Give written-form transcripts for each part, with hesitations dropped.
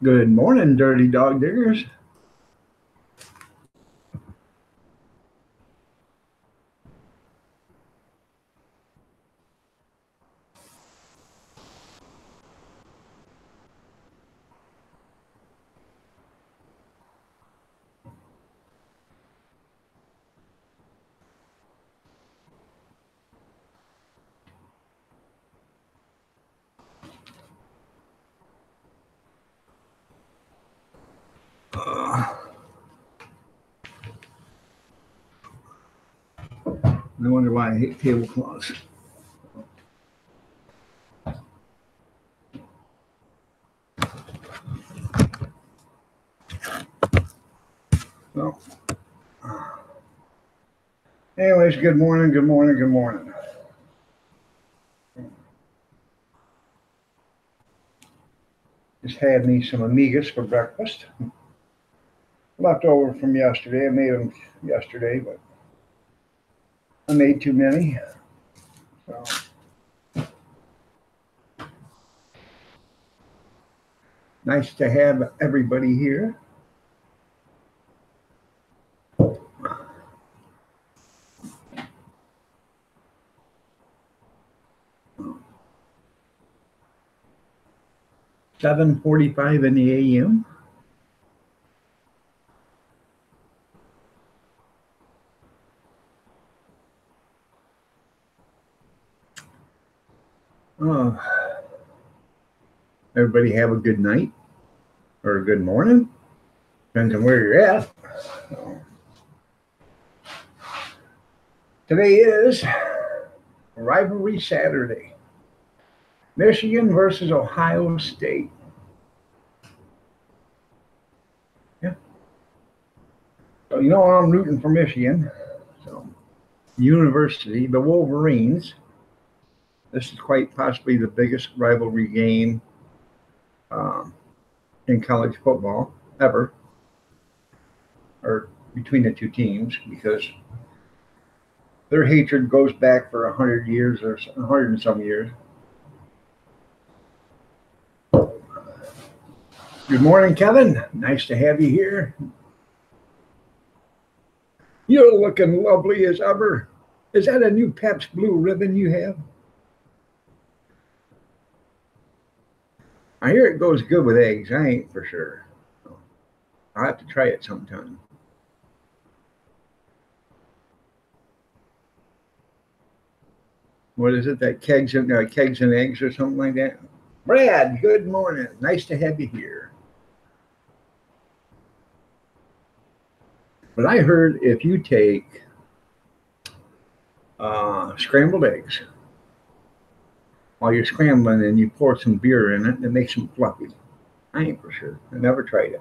Good morning, dirty dog diggers. I wonder why I hate tablecloths. Well, anyways, good morning, good morning, good morning. Just had me some amigas for breakfast. Left over from yesterday. I made them yesterday, but I made too many. So nice to have everybody here. $7:45 in the a.m. Oh, everybody have a good night or a good morning. Depends on where you're at. So, today is Rivalry Saturday. Michigan versus Ohio State. Yeah. So I'm rooting for Michigan. So University, the Wolverines. This is quite possibly the biggest rivalry game in college football ever, or between the two teams, because their hatred goes back for 100 years or 100 and some years. Good morning, Kevin. Nice to have you here. You're looking lovely as ever. Is that a new Pepsi Blue ribbon you have? I hear it goes good with eggs. I ain't for sure. I'll have to try it sometime. What is it? That kegs and eggs or something like that? Brad, good morning. Nice to have you here. But I heard if you take scrambled eggs while you're scrambling and you pour some beer in it, it makes them fluffy. I ain't for sure. I never tried it.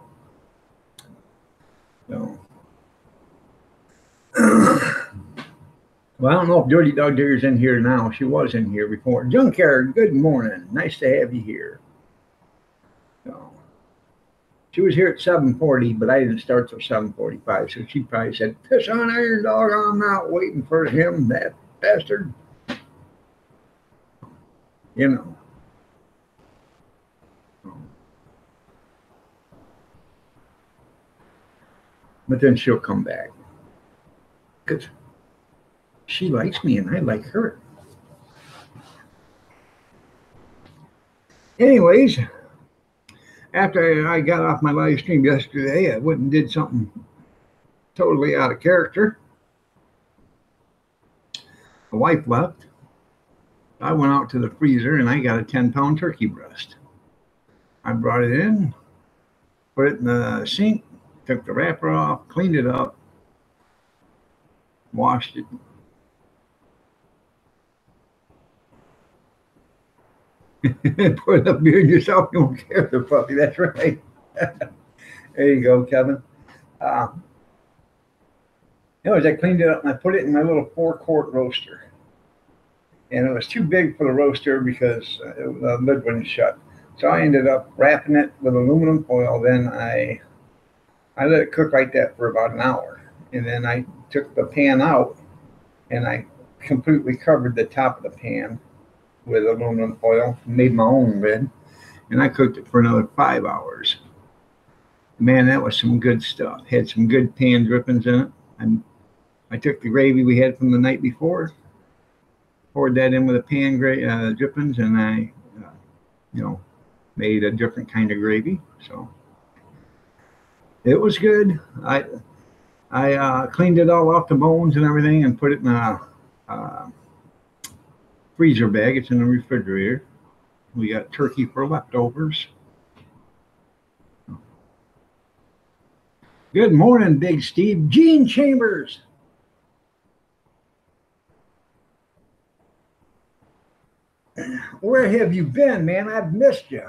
So, well, I don't know if Dirty Dog Digger's in here now. She was in here before. Junkyard, good morning. Nice to have you here. So, she was here at 7:40, but I didn't start till 7:45. So she probably said, "Piss on Iron Dog. I'm not waiting for him, that bastard." You know. But then she'll come back because she likes me and I like her. Anyways, after I got off my live stream yesterday, I went and did something totally out of character. The wife left. I went out to the freezer and I got a 10-pound turkey breast. I brought it in, put it in the sink, took the wrapper off, cleaned it up, washed it. Put a beard yourself, you won't care the puppy. That's right. There you go, Kevin. Anyways, I cleaned it up and I put it in my little 4-quart roaster. And it was too big for the roaster because the lid wouldn't shut. So I ended up wrapping it with aluminum foil. Then I let it cook like that for about an hour. And then I took the pan out and I completely covered the top of the pan with aluminum foil, made my own lid, and I cooked it for another 5 hours. Man, that was some good stuff. Had some good pan drippings in it. And I took the gravy we had from the night before, poured that in with the pan drippings, and I, you know, made a different kind of gravy. So it was good. I cleaned it all off the bones and everything and put it in a freezer bag. It's in the refrigerator. We got turkey for leftovers. Good morning, Big Steve. Gene Chambers. Where have you been, man? I've missed you.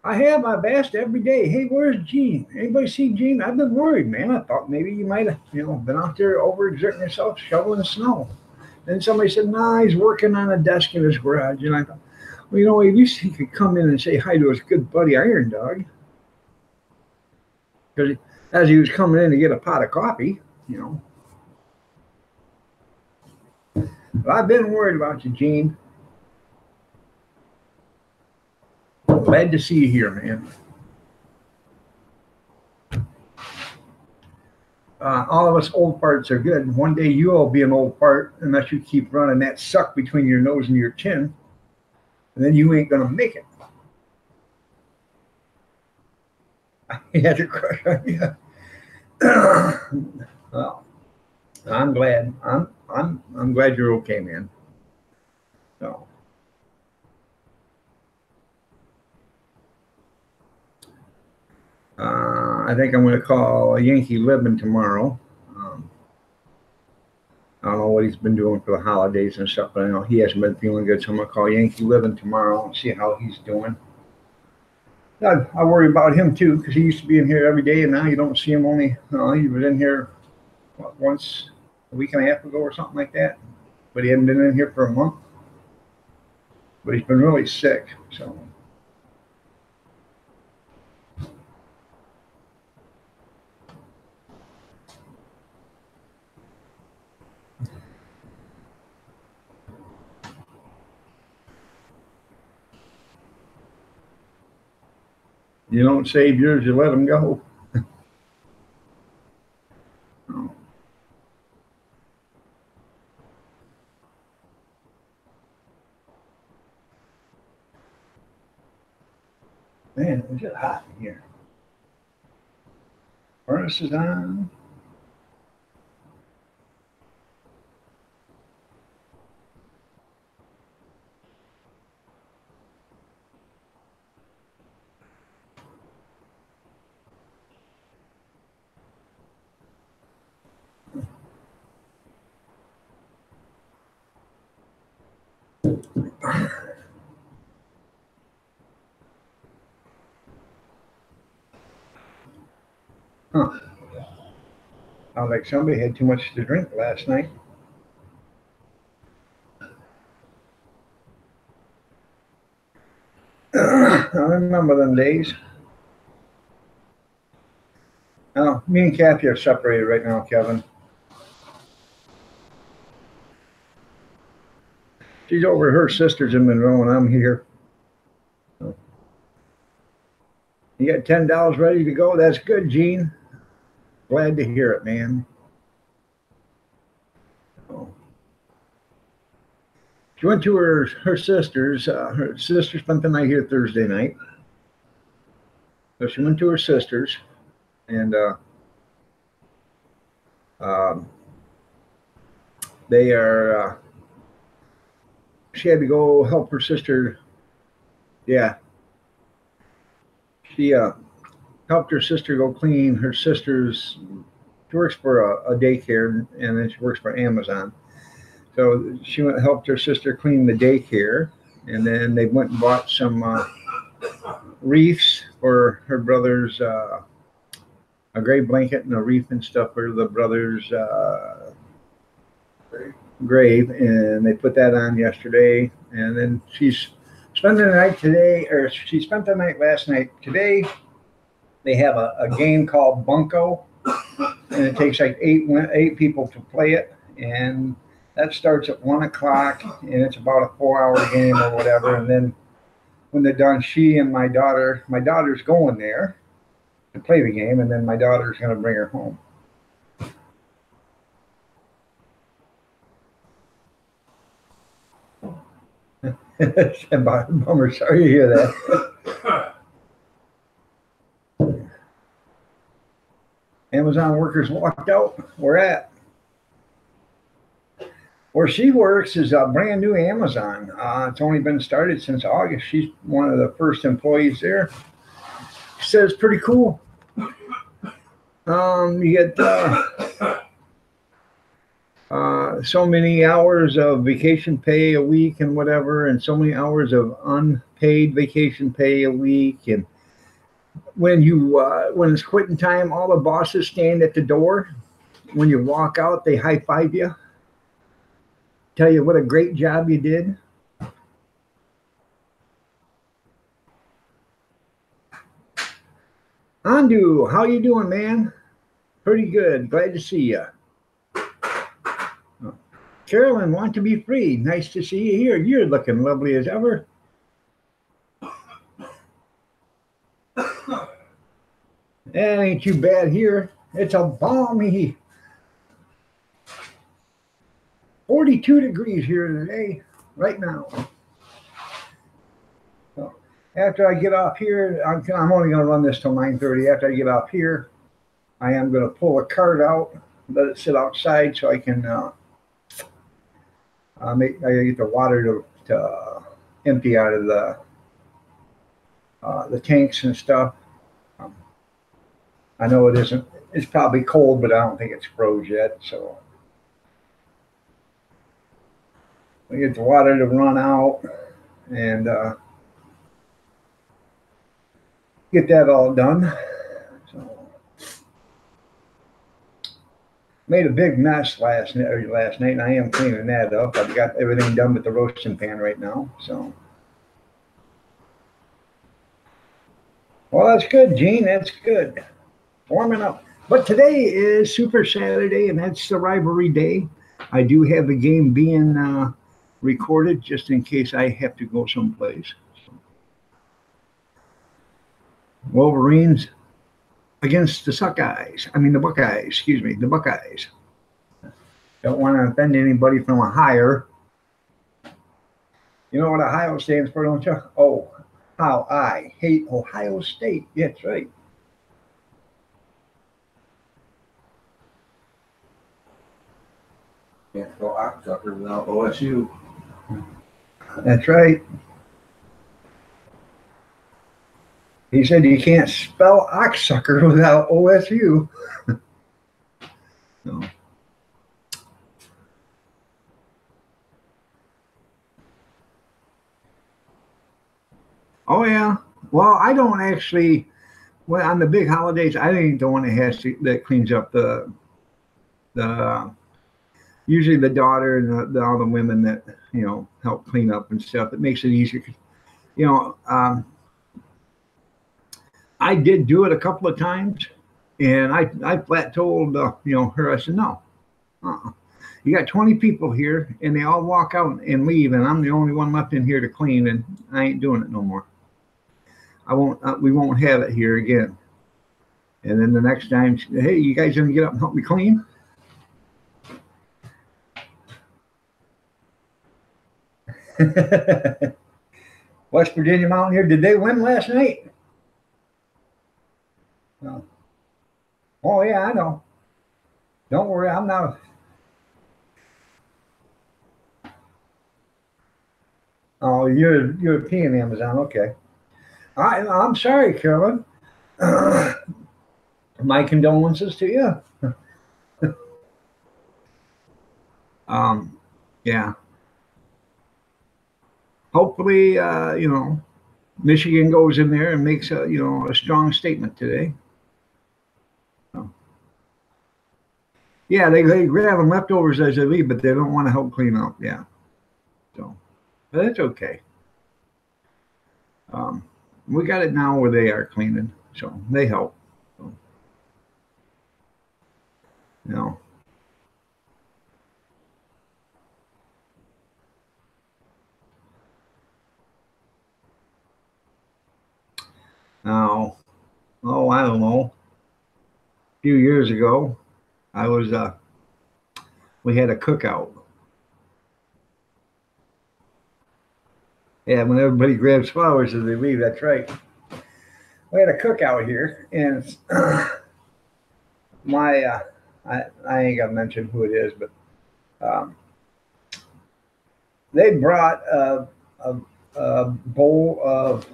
I have. I've asked every day, hey, where's Gene? Anybody see Gene? I've been worried, man. I thought maybe you might have, been out there overexerting yourself, shoveling snow. Then somebody said, nah, he's working on a desk in his garage. And I thought, well, at least he could come in and say hi to his good buddy Iron Dog. Because as he was coming in to get a pot of coffee, But I've been worried about you, Gene. Glad to see you here, man. All of us old farts are good. One day you'll be an old fart unless you keep running that suck between your nose and your chin. And then you ain't going to make it. I had to crush on you. Well, I'm glad. I'm glad you're okay, man. So I think I'm going to call Yankee Libman tomorrow. I don't know what he's been doing for the holidays and stuff, but I know he hasn't been feeling good, so I'm going to call Yankee Libman tomorrow and see how he's doing. I worry about him too, because he used to be in here every day, and now you don't see him he was in here once a week and a half ago or something like that, but he hadn't been in here for a month. But he's been really sick, so. You don't save yours, you let them go. Oh. Man, it's just hot in here. Furnace is on. Huh. Sounds like somebody had too much to drink last night. I remember them days. Oh, me and Kathy are separated right now, Kevin. She's over at her sister's in Monroe, and I'm here. So, you got $10 ready to go? That's good, Gene. Glad to hear it, man. Oh. She went to her sister's. Her sister spent the night here Thursday night. So she went to her sister's, and they are. She had to go help her sister. Yeah. She helped her sister go clean her sister's. She works for a daycare, and then she works for Amazon. So she went and helped her sister clean the daycare, and then they went and bought some wreaths for her brother's a gray blanket and a wreath and stuff for the brother's grave, and they put that on yesterday. And then she's spending the night today, or she spent the night last night. Today they have a game called Bunko, and it takes like eight people to play it, and that starts at 1 o'clock, and it's about a 4-hour game or whatever. And then when they're done, she and my daughter's going there to play the game, and then my daughter's going to bring her home. Bummer. Sorry to hear that. Amazon workers walked out. Where at? Where she works is a brand new Amazon. It's only been started since August. She's one of the first employees there. She says pretty cool. You get so many hours of vacation pay a week and whatever, and so many hours of unpaid vacation pay a week. And when it's quitting time, all the bosses stand at the door. When you walk out, they high five you, tell you what a great job you did. Andu, how you doing, man? Pretty good. Glad to see you. Carolyn, want to be free. Nice to see you here. You're looking lovely as ever. That ain't too bad here. It's a balmy 42 degrees here today, right now. So after I get off here, I'm only going to run this till 9:30. After I get off here, I am going to pull a cart out, let it sit outside so I can I get the water to empty out of the tanks and stuff. I know it isn't. It's probably cold, but I don't think it's froze yet. So we get the water to run out and get that all done. So made a big mess last night, and I am cleaning that up. I've got everything done with the roasting pan right now. So, well, that's good, Gene. That's good. Warming up. But today is Super Saturday, and that's the rivalry day. I do have the game being recorded just in case I have to go someplace. Wolverines against the Buckeyes. Excuse me, the Buckeyes. Don't want to offend anybody from Ohio. You know what Ohio stands for, don't you? Oh, how I hate Ohio State. Yeah, that's right. Can't go Oxsucker without OSU. That's right. He said you can't spell oxsucker without OSU. No. Oh yeah. Well, I don't actually. Well, on the big holidays, I ain't the one that cleans up the. Usually the daughter and all the women that help clean up and stuff. It makes it easier. I did do it a couple of times, and I flat told her, I said, no, you got 20 people here, and they all walk out and leave, and I'm the only one left in here to clean, and I ain't doing it no more. I won't. We won't have it here again. And then the next time, hey, you guys gonna get up and help me clean? West Virginia Mountaineer, did they win last night? No. Oh yeah, I know. Don't worry, I'm not. Oh, you're European Amazon, okay. I'm sorry, Carolyn. My condolences to you. Yeah. Hopefully, Michigan goes in there and makes a strong statement today. Yeah, they grab them leftovers as they leave, but they don't want to help clean up. Yeah. So, but it's okay. We got it now where they are cleaning, so they help. So, Now, oh, I don't know, a few years ago, I was we had a cookout. Yeah, when everybody grabs flowers as they leave, that's right. We had a cookout here, and it's, my I ain't gonna mention who it is, but um, they brought a bowl of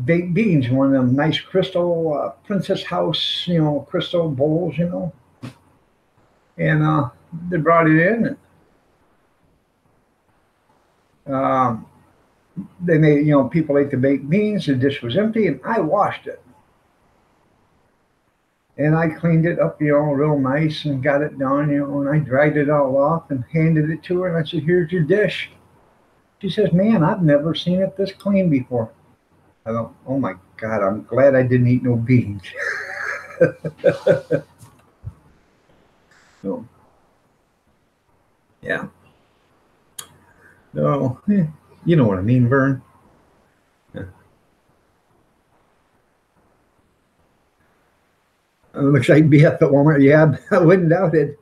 baked beans, one of them nice crystal Princess House, crystal bowls, and they brought it in, and they made, people ate the baked beans. The dish was empty, and I washed it. And I cleaned it up, real nice and got it done, and I dried it all off and handed it to her. And I said, "Here's your dish." She says, "Man, I've never seen it this clean before." I thought, "Oh my God, I'm glad I didn't eat no beans." So, yeah. No, you know what I mean, Vern. Yeah. It looks like BF at Walmart. Yeah, I wouldn't doubt it.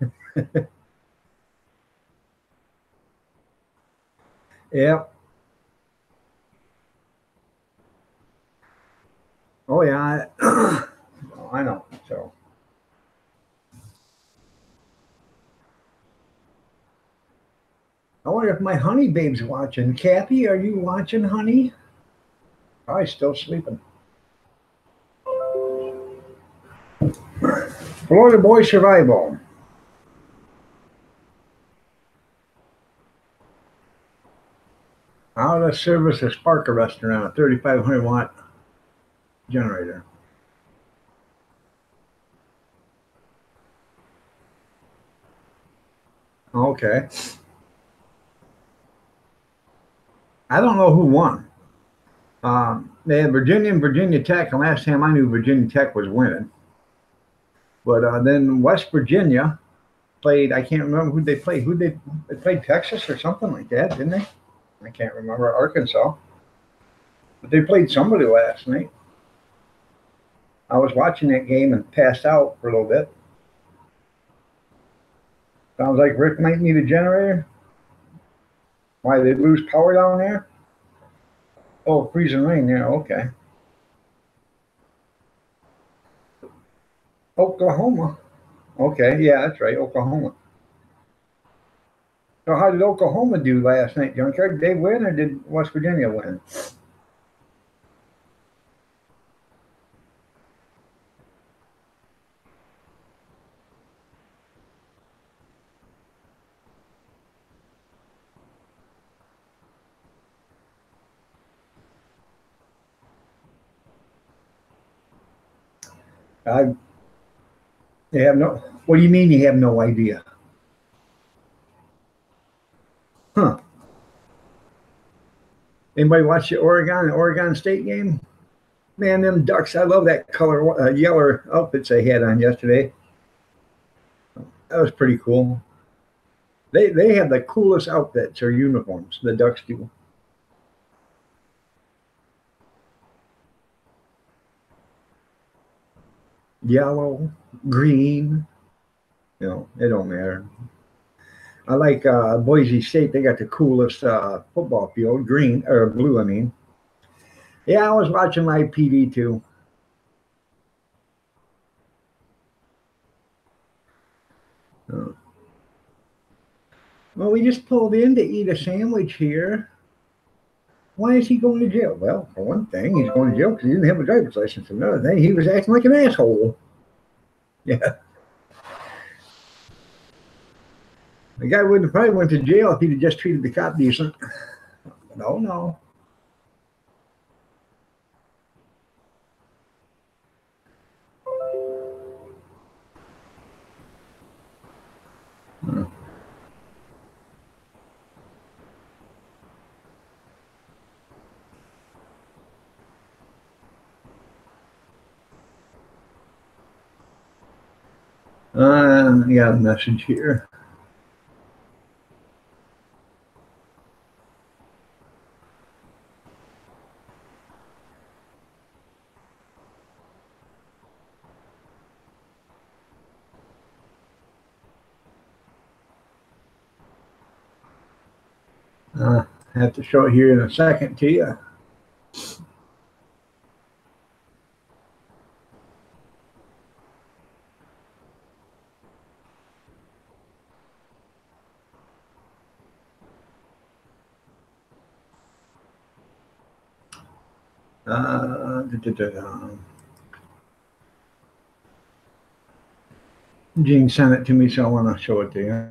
Yeah. Oh, yeah. I know. So, I wonder if my honey babe's watching. Kathy, are you watching, honey? Probably still sleeping. Florida Boy Survival. How to service a spark arrestor on a 3,500 watt generator. Okay. I don't know who won. They had Virginia and Virginia Tech, and last time I knew Virginia Tech was winning. But then West Virginia played. I can't remember who they played. They played Texas or something like that, didn't they? I can't remember. Arkansas. But they played somebody last night. I was watching that game and passed out for a little bit. Sounds like Rick might need a generator. Why, they lose power down there? Oh, freezing rain there. Okay. Oklahoma. Okay, yeah, that's right, Oklahoma. So how did Oklahoma do last night, Junkyard? Did they win or did West Virginia win? I they have no. What do you mean you have no idea? Huh? Anybody watch the Oregon State game? Man, them Ducks! I love that color, yellow outfits they had on yesterday. That was pretty cool. They have the coolest outfits or uniforms. The Ducks do. Yellow, green. It don't matter. I like Boise State. They got the coolest football field, green or blue. I mean, yeah, I was watching my PD too. Uh, well, we just pulled in to eat a sandwich here. Why is he going to jail? Well, for one thing, he's going to jail because he didn't have a driver's license. Another thing, he was acting like an asshole. Yeah, the guy wouldn't have probably went to jail if he'd have just treated the cop decent. No, no. I got a message here. I have to show it here in a second to you. Gene sent it to me, so I want to show it to you.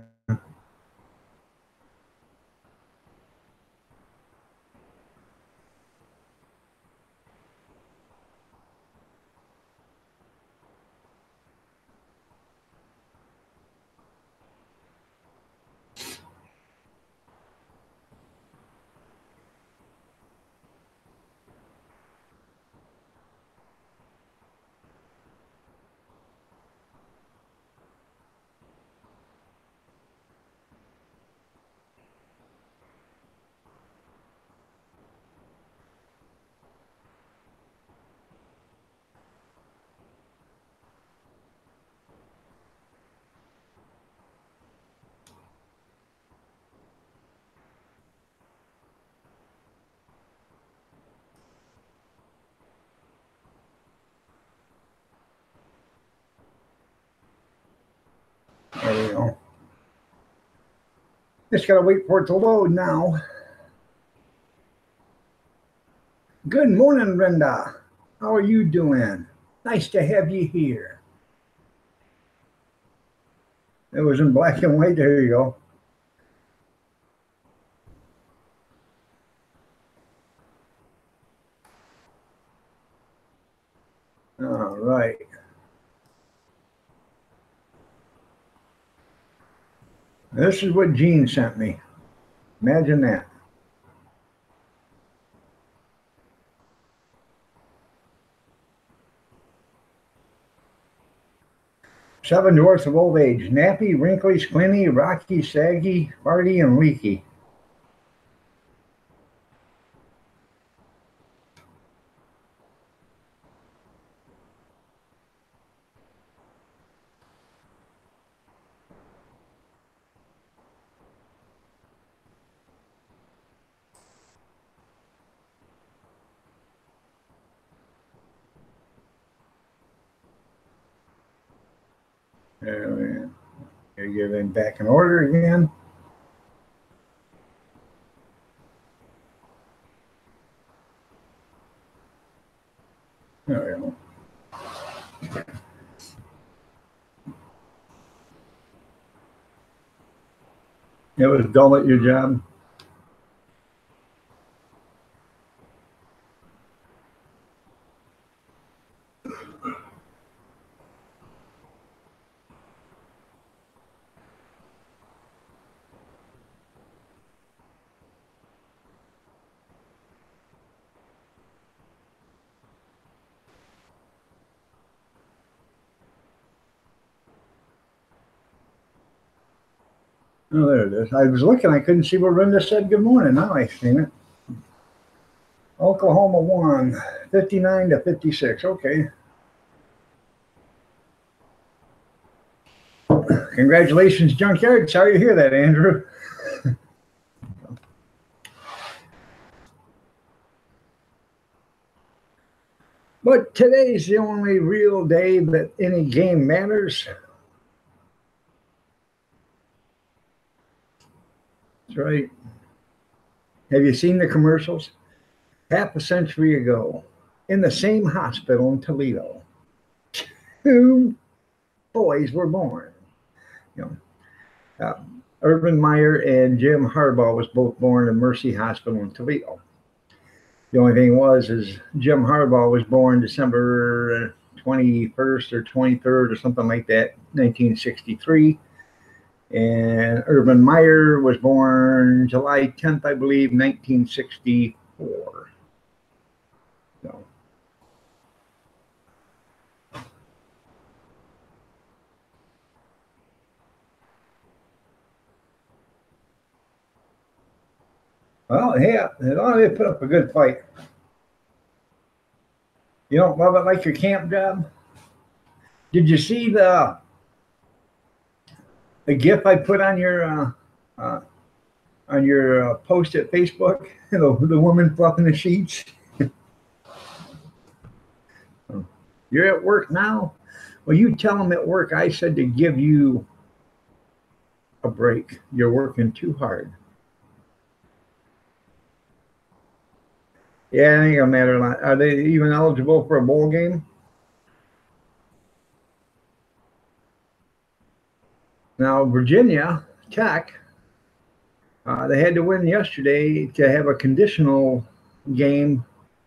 There we go. Just gotta wait for it to load now. Good morning, Brenda. How are you doing? Nice to have you here. It was in black and white. There you go. All right. This is what Gene sent me. Imagine that. Seven dwarfs of old age. Nappy, wrinkly, squinty, rocky, saggy, farty, and leaky. Here, get it back in order again. There we go. It was dull at your job. Oh, there it is. I was looking. I couldn't see where Brenda said good morning. Now I seen it. Oklahoma won 59 to 56. Okay. Congratulations, Junkyard. Sorry to hear that, Andrew. But today's the only real day that any game matters. That's right. Have you seen the commercials? Half a century ago, in the same hospital in Toledo, two boys were born. You know, Urban Meyer and Jim Harbaugh was both born in Mercy Hospital in Toledo. The only thing is Jim Harbaugh was born December 21st or 23rd or something like that, 1963. And Urban Meyer was born July 10th, I believe, 1964. So. Well, yeah, as long as they put up a good fight. You don't love it like your camp job? Did you see the GIF I put on your on your post at Facebook, the woman fluffing the sheets. You're at work now? Well, you tell them at work I said to give you a break. You're working too hard. Yeah, it ain't gonna matter a lot. Are they even eligible for a bowl game? Now, Virginia Tech, they had to win yesterday to have a conditional game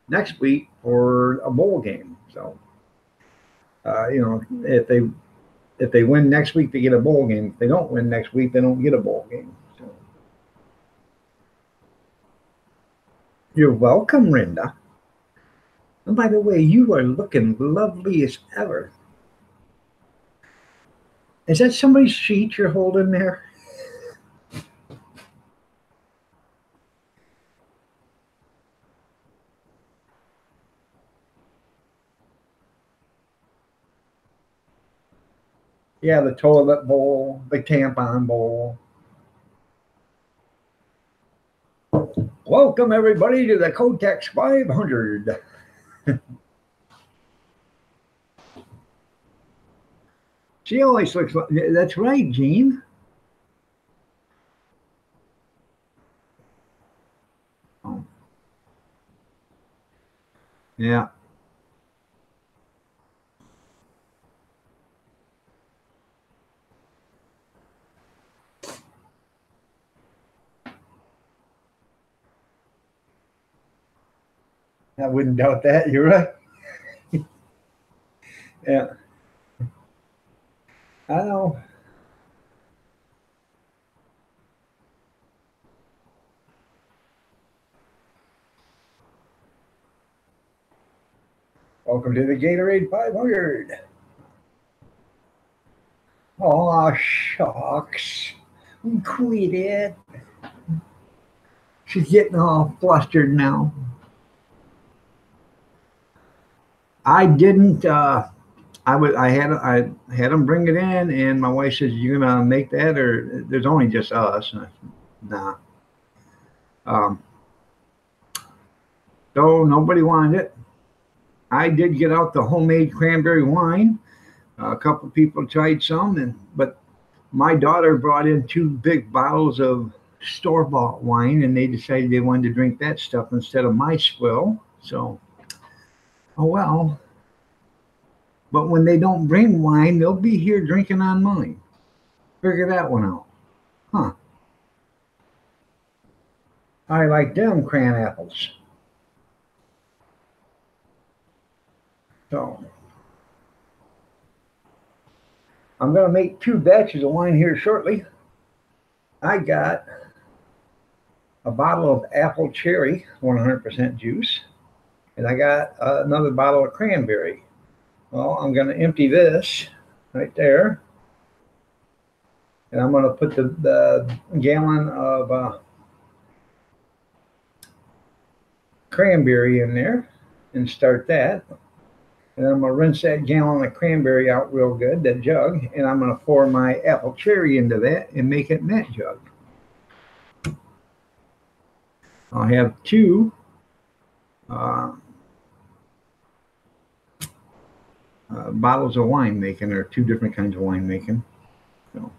next week for a bowl game. So, if they win next week, they get a bowl game. If they don't win next week, they don't get a bowl game. So, you're welcome, Rinda. And by the way, you are looking lovely as ever. Is that somebody's sheet you're holding there? Yeah, the toilet bowl, the tampon bowl. Welcome, everybody, to the Kotex 500. She always looks like, that's right, Gene. Oh. Yeah. I wouldn't doubt that. You're right. Yeah. I know. Welcome to the Gatorade 500. Oh, shucks. Quit it. She's getting all flustered now. I didn't. I had them bring it in, and my wife says, "You gonna make that, or there's only just us?" And I said, nah. So nobody wanted it. I did get out the homemade cranberry wine. A couple of people tried some, but my daughter brought in 2 big bottles of store-bought wine, and they decided they wanted to drink that stuff instead of my swill. So, oh well. But when they don't bring wine, they'll be here drinking on mine. Figure that one out. Huh. I like them cran apples. So I'm going to make 2 batches of wine here shortly. I got a bottle of apple cherry, 100% juice, and I got another bottle of cranberry. Well, I'm going to empty this right there, and I'm going to put the gallon of cranberry in there and start that. And I'm going to rinse that gallon of cranberry out real good, that jug, and I'm going to pour my apple cherry into that and make it in that jug. I'll have 2 bottles of wine making, or 2 different kinds of wine making. So.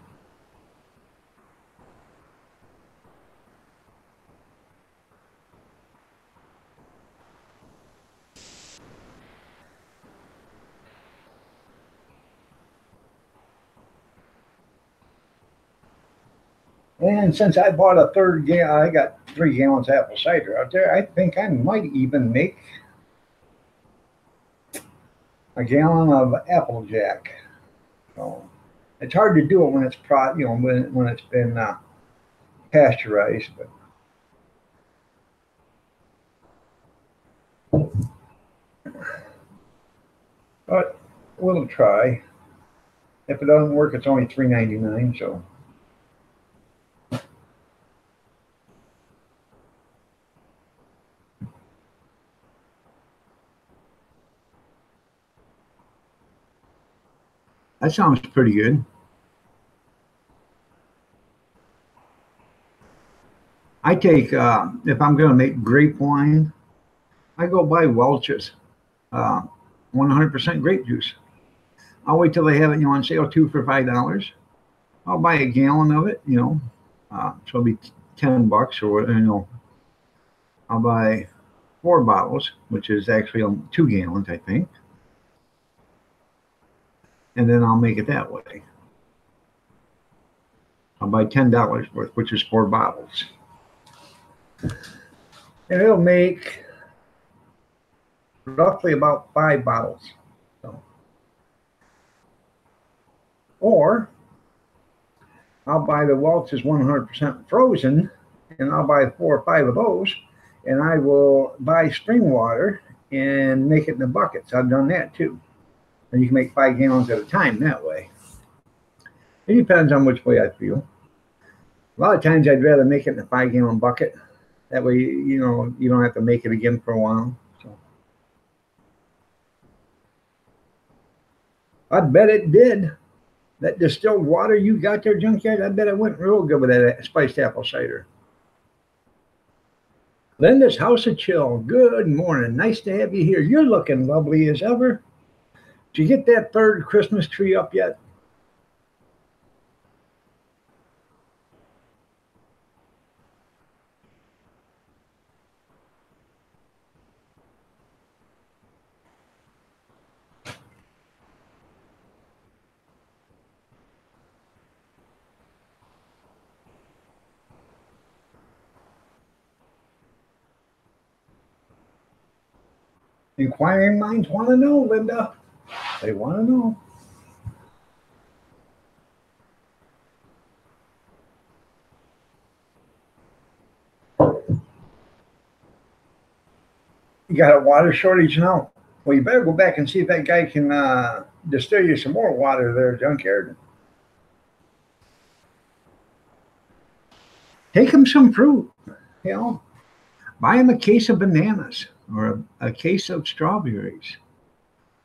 And since I bought a 3rd gallon, I got 3 gallons of apple cider out there. I think I might even make a gallon of Applejack. So it's hard to do it when it's when it's been pasteurized, but we'll try. If it doesn't work, it's only $3.99. So. That sounds pretty good. I take, if I'm going to make grape wine, I go buy Welch's 100% grape juice. I'll wait till they have it, on sale two for $5. I'll buy a gallon of it, so it'll be $10 or what, I'll buy 4 bottles, which is actually 2 gallons, I think. And then I'll make it that way. I'll buy $10 worth, which is 4 bottles. And it'll make roughly about 5 bottles. So. Or I'll buy the Welch's 100% frozen, and I'll buy 4 or 5 of those, and I will buy spring water and make it in the buckets. I've done that too. And you can make 5 gallons at a time that way. It depends on which way I feel. A lot of times I'd rather make it in a 5-gallon bucket. That way, you don't have to make it again for a while. So. I bet it did. That distilled water you got there, Junkyard, I bet it went real good with that spiced apple cider. Linda's House of Chill. Good morning. Nice to have you here. You're looking lovely as ever. Did you get that 3rd Christmas tree up yet? Inquiring minds want to know, Linda. They want to know. You got a water shortage now? Well, you better go back and see if that guy can distill you some more water there, Junkyard. Take him some fruit, Buy him a case of bananas or a case of strawberries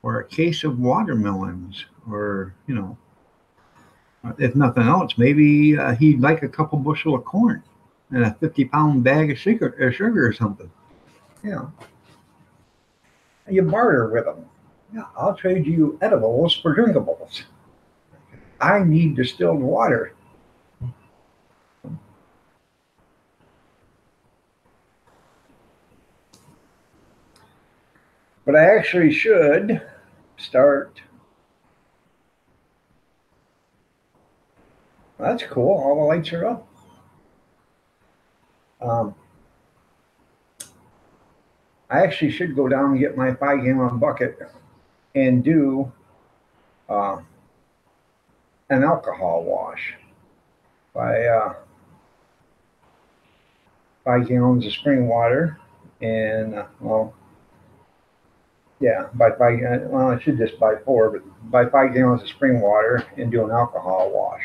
or a case of watermelons or, if nothing else, maybe he'd like a couple bushel of corn and a 50-pound bag of sugar or something. You barter with them. Yeah, I'll trade you edibles for drinkables. I need distilled water. But I actually should start. That's cool. All the lights are up. I actually should go down and get my 5-gallon bucket and do an alcohol wash. By 5 gallons of spring water and, by 5, I should just buy 4, but buy 5 gallons of spring water and do an alcohol wash.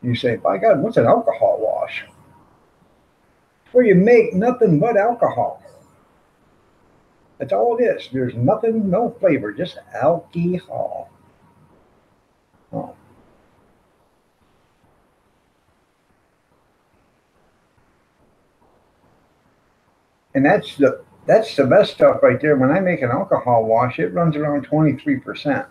You say, by God, what's an alcohol wash? Where you make nothing but alcohol. That's all it is. There's nothing, no flavor, just alcohol. Oh. And that's the best stuff right there. When I make an alcohol wash, it runs around 23%.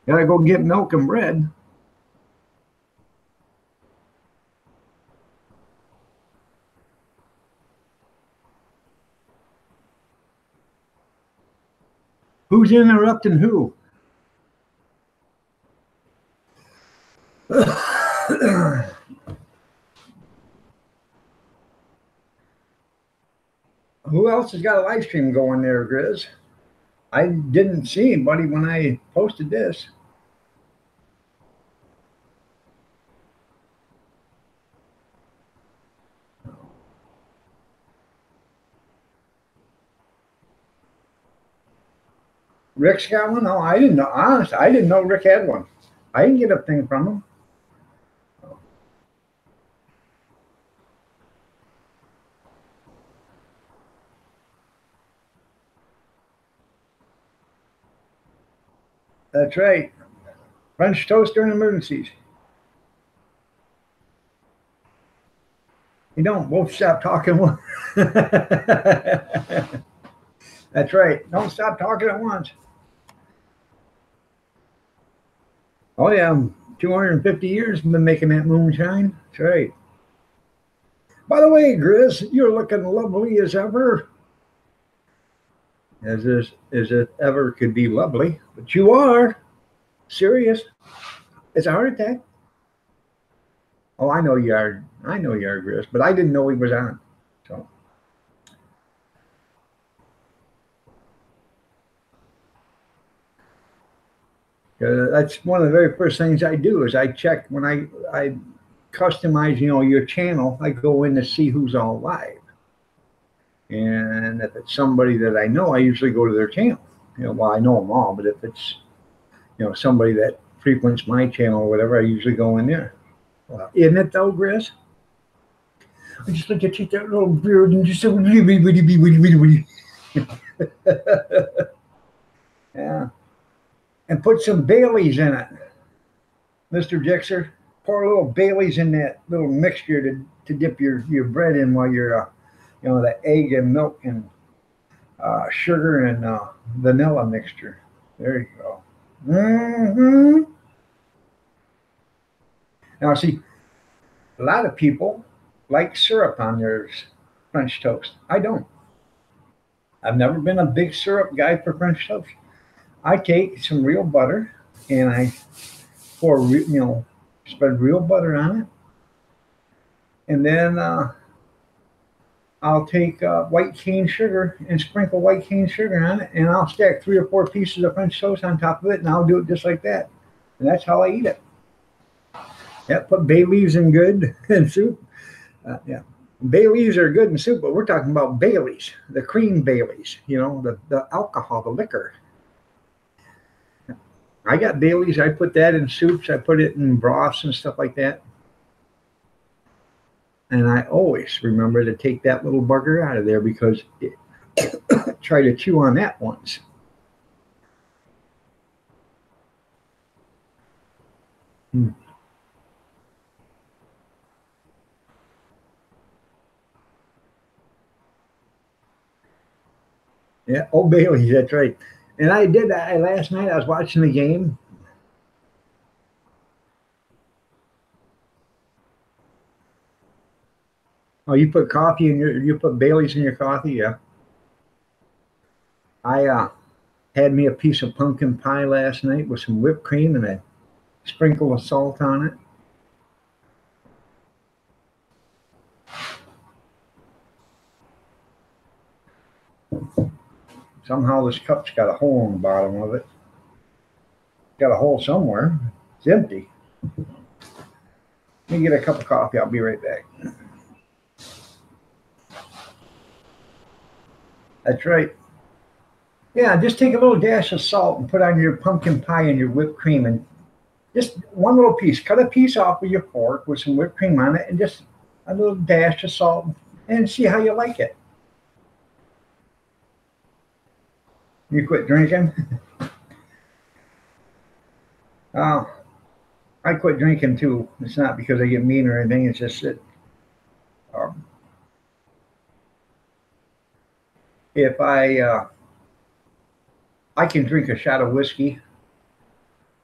Gotta go get milk and bread. Who's interrupting who? Who else has got a live stream going there, Grizz? I didn't see anybody when I posted this. Rick's got one? No, I didn't know. Honest, I didn't know Rick had one. I didn't get a thing from him. That's right. French toast during emergencies. You don't both stop talking. That's right. Don't stop talking at once. Oh yeah, 250 years been making that moonshine. That's right. By the way, Grizz, you're looking lovely as ever. As it ever could be lovely, but you are serious. It's a heart attack. Oh, I know you are. I know you are, Grizz, but I didn't know he was on. So that's one of the very first things I do is I check when I customize, your channel. I go in to see who's all live, and if it's somebody that I know, I usually go to their channel. Well, I know them all, but if it's somebody that frequents my channel or whatever, I usually go in there. Isn't it though, Grizz? I just like to take that little beard and just yeah, and put some Baileys in it, Mr. Jixer. Pour a little Baileys in that little mixture to dip your bread in while you're, the egg and milk and sugar and vanilla mixture. There you go. Now, see, a lot of people like syrup on their French toast. I don't. I've never been a big syrup guy for French toast. I take some real butter and I pour, spread real butter on it. And then I'll take white cane sugar and sprinkle white cane sugar on it. And I'll stack 3 or 4 pieces of French toast on top of it. And I'll do it just like that. And that's how I eat it. Yeah, put bay leaves in good in soup. Yeah. Bay leaves are good in soup, but we're talking about Baileys, the cream Baileys, the alcohol, the liquor. I got Baileys. I put that in soups. I put it in broths and stuff like that. And I always remember to take that little bugger out of there because try to chew on that once. Yeah, Old Bailey, that's right. And I did that last night. I was watching the game. Oh, you put coffee in you put Bailey's in your coffee, yeah. I had me a piece of pumpkin pie last night with some whipped cream and a sprinkle of salt on it. Somehow this cup's got a hole in the bottom of it. Got a hole somewhere. It's empty. Let me get a cup of coffee. I'll be right back. That's right. Yeah, just take a little dash of salt and put on your pumpkin pie and your whipped cream, and just one little piece. Cut a piece off with your fork with some whipped cream on it, and just a little dash of salt, and see how you like it. You quit drinking? I quit drinking too. It's not because I get mean or anything. It's just that if I can drink a shot of whiskey,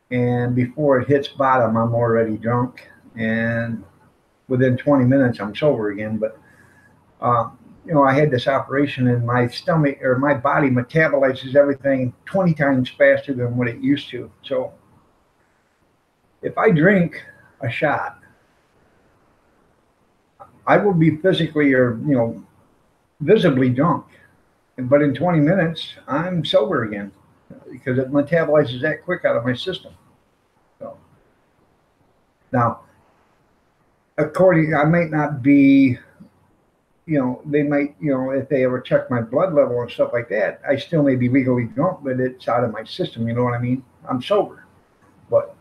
and before it hits bottom, I'm already drunk, and within 20 minutes, I'm sober again. But I had this operation, and my stomach or my body metabolizes everything 20 times faster than what it used to. So if I drink a shot, I will be physically or visibly drunk, but in 20 minutes I'm sober again because it metabolizes that quick out of my system. So now, I might not be, they might, if they ever check my blood level and stuff like that, I still may be legally drunk, but it's out of my system. You know what I mean? I'm sober, but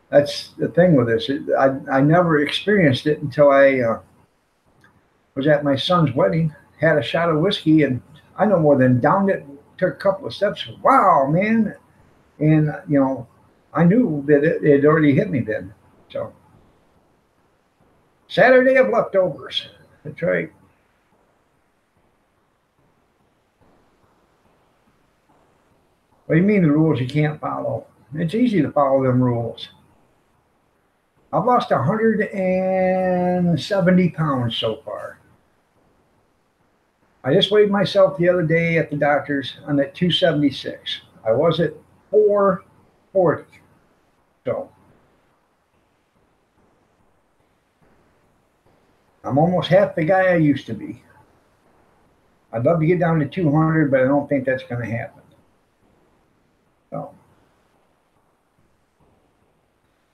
that's the thing with this. I never experienced it until I was at my son's wedding, had a shot of whiskey, and I no more than downed it took a couple of steps. Wow, man! And I knew that it had already hit me then. So Saturday of leftovers. That's right. What do you mean the rules you can't follow? It's easy to follow them rules. I've lost 170 pounds so far. I just weighed myself the other day at the doctor's. I'm at 276. I was at 440. So I'm almost half the guy I used to be. I'd love to get down to 200, but I don't think that's going to happen. So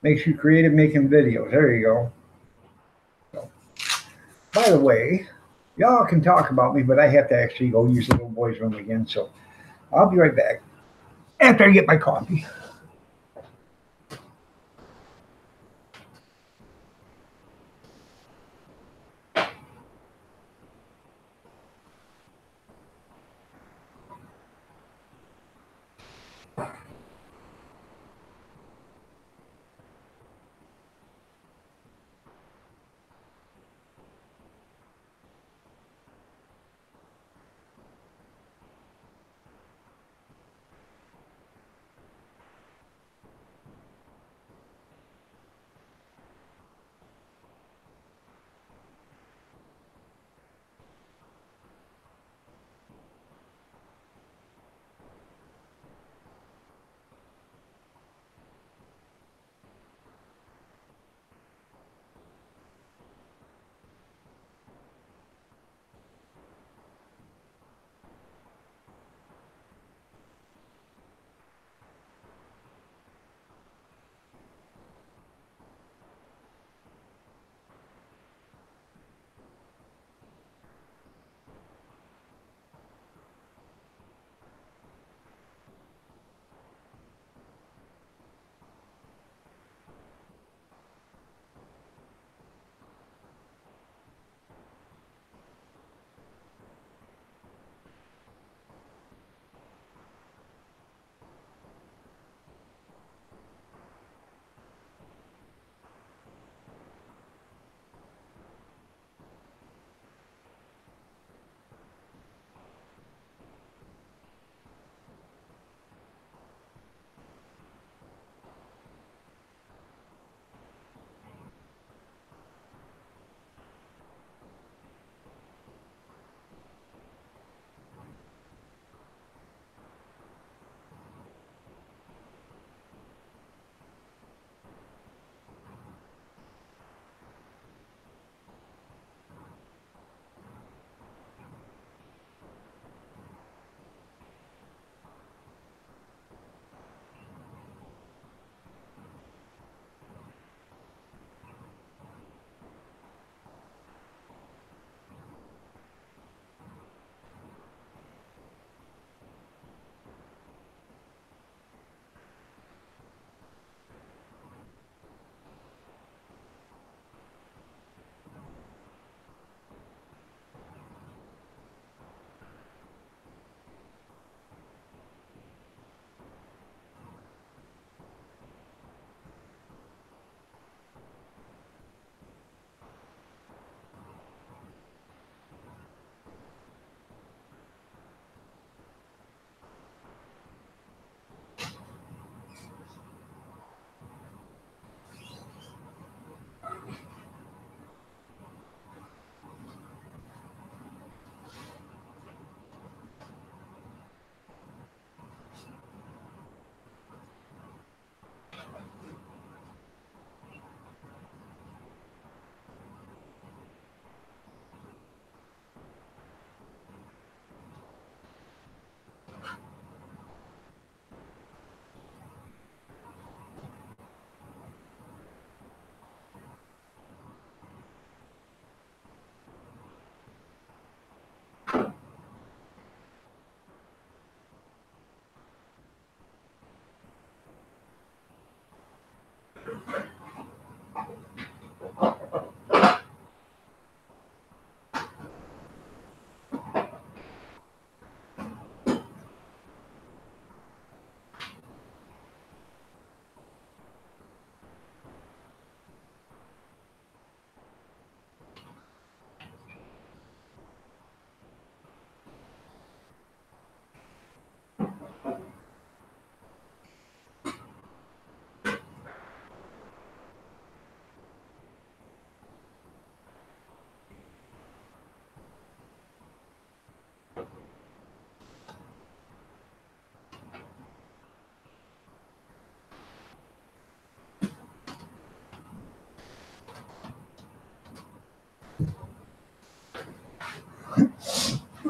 makes you creative making videos. There you go. So, by the way, y'all can talk about me, but I have to actually go use the little boy's room again. So I'll be right back after I get my coffee.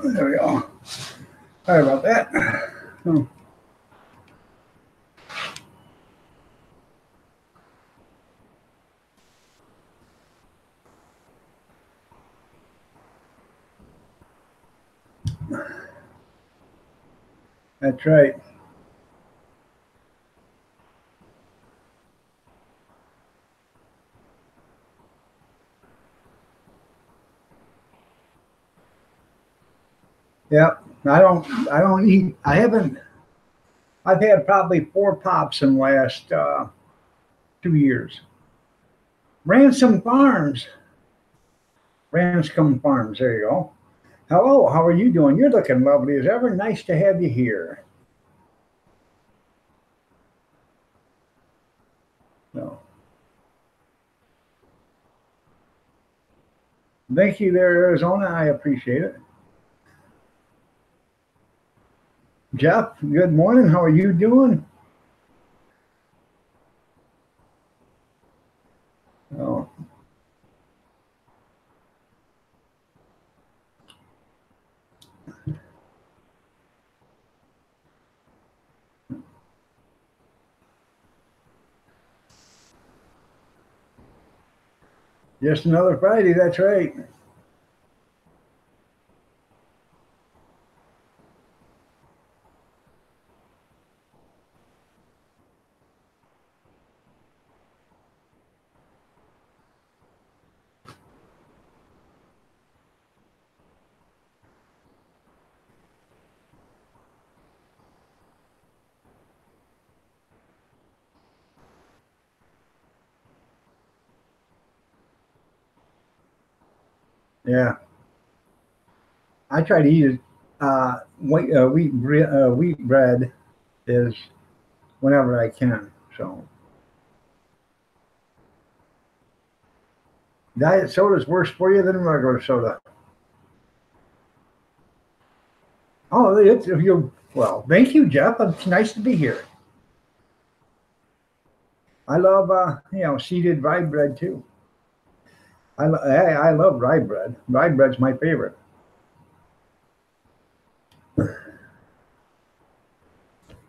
There we go. Sorry about that. Oh. That's right. Yep. I don't eat. I haven't. I've had probably 4 pops in the last 2 years. Ransom Farms. Ranscombe Farms. There you go. Hello. How are you doing? You're looking lovely as ever. Nice to have you here. So, thank you there, Arizona. I appreciate it. Jeff, good morning. How are you doing? Oh, just another Friday. That's right. Yeah. I try to eat it. Wheat bread is whenever I can. So diet soda is worse for you than regular soda. Oh, it's if you well. Thank you, Jeff. It's nice to be here. I love seeded rye bread too. I love rye bread. Rye bread's my favorite.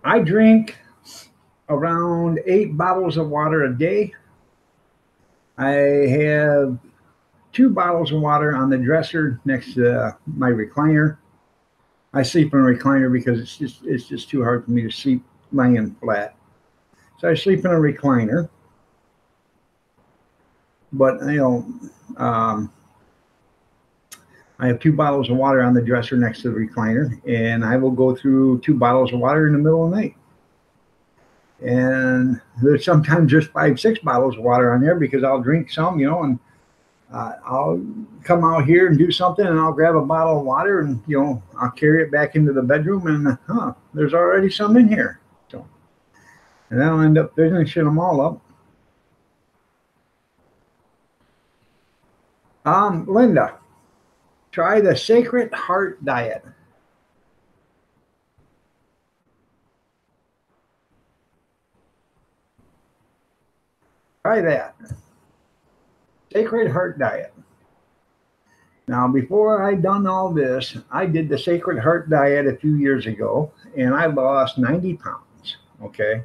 I drink around 8 bottles of water a day. I have 2 bottles of water on the dresser next to my recliner. I sleep in a recliner because it's just too hard for me to sleep laying flat. So I sleep in a recliner. But um, I have 2 bottles of water on the dresser next to the recliner, and I will go through 2 bottles of water in the middle of the night. And there's sometimes just 5, 6 bottles of water on there because I'll drink some, and I'll come out here and do something, and I'll grab a bottle of water, and I'll carry it back into the bedroom, and there's already some in here. So, and I'll end up finishing them all up. Linda, try the Sacred Heart diet. Try that. Sacred Heart diet. Now, before I done all this, I did the Sacred Heart diet a few years ago, and I lost 90 pounds. Okay.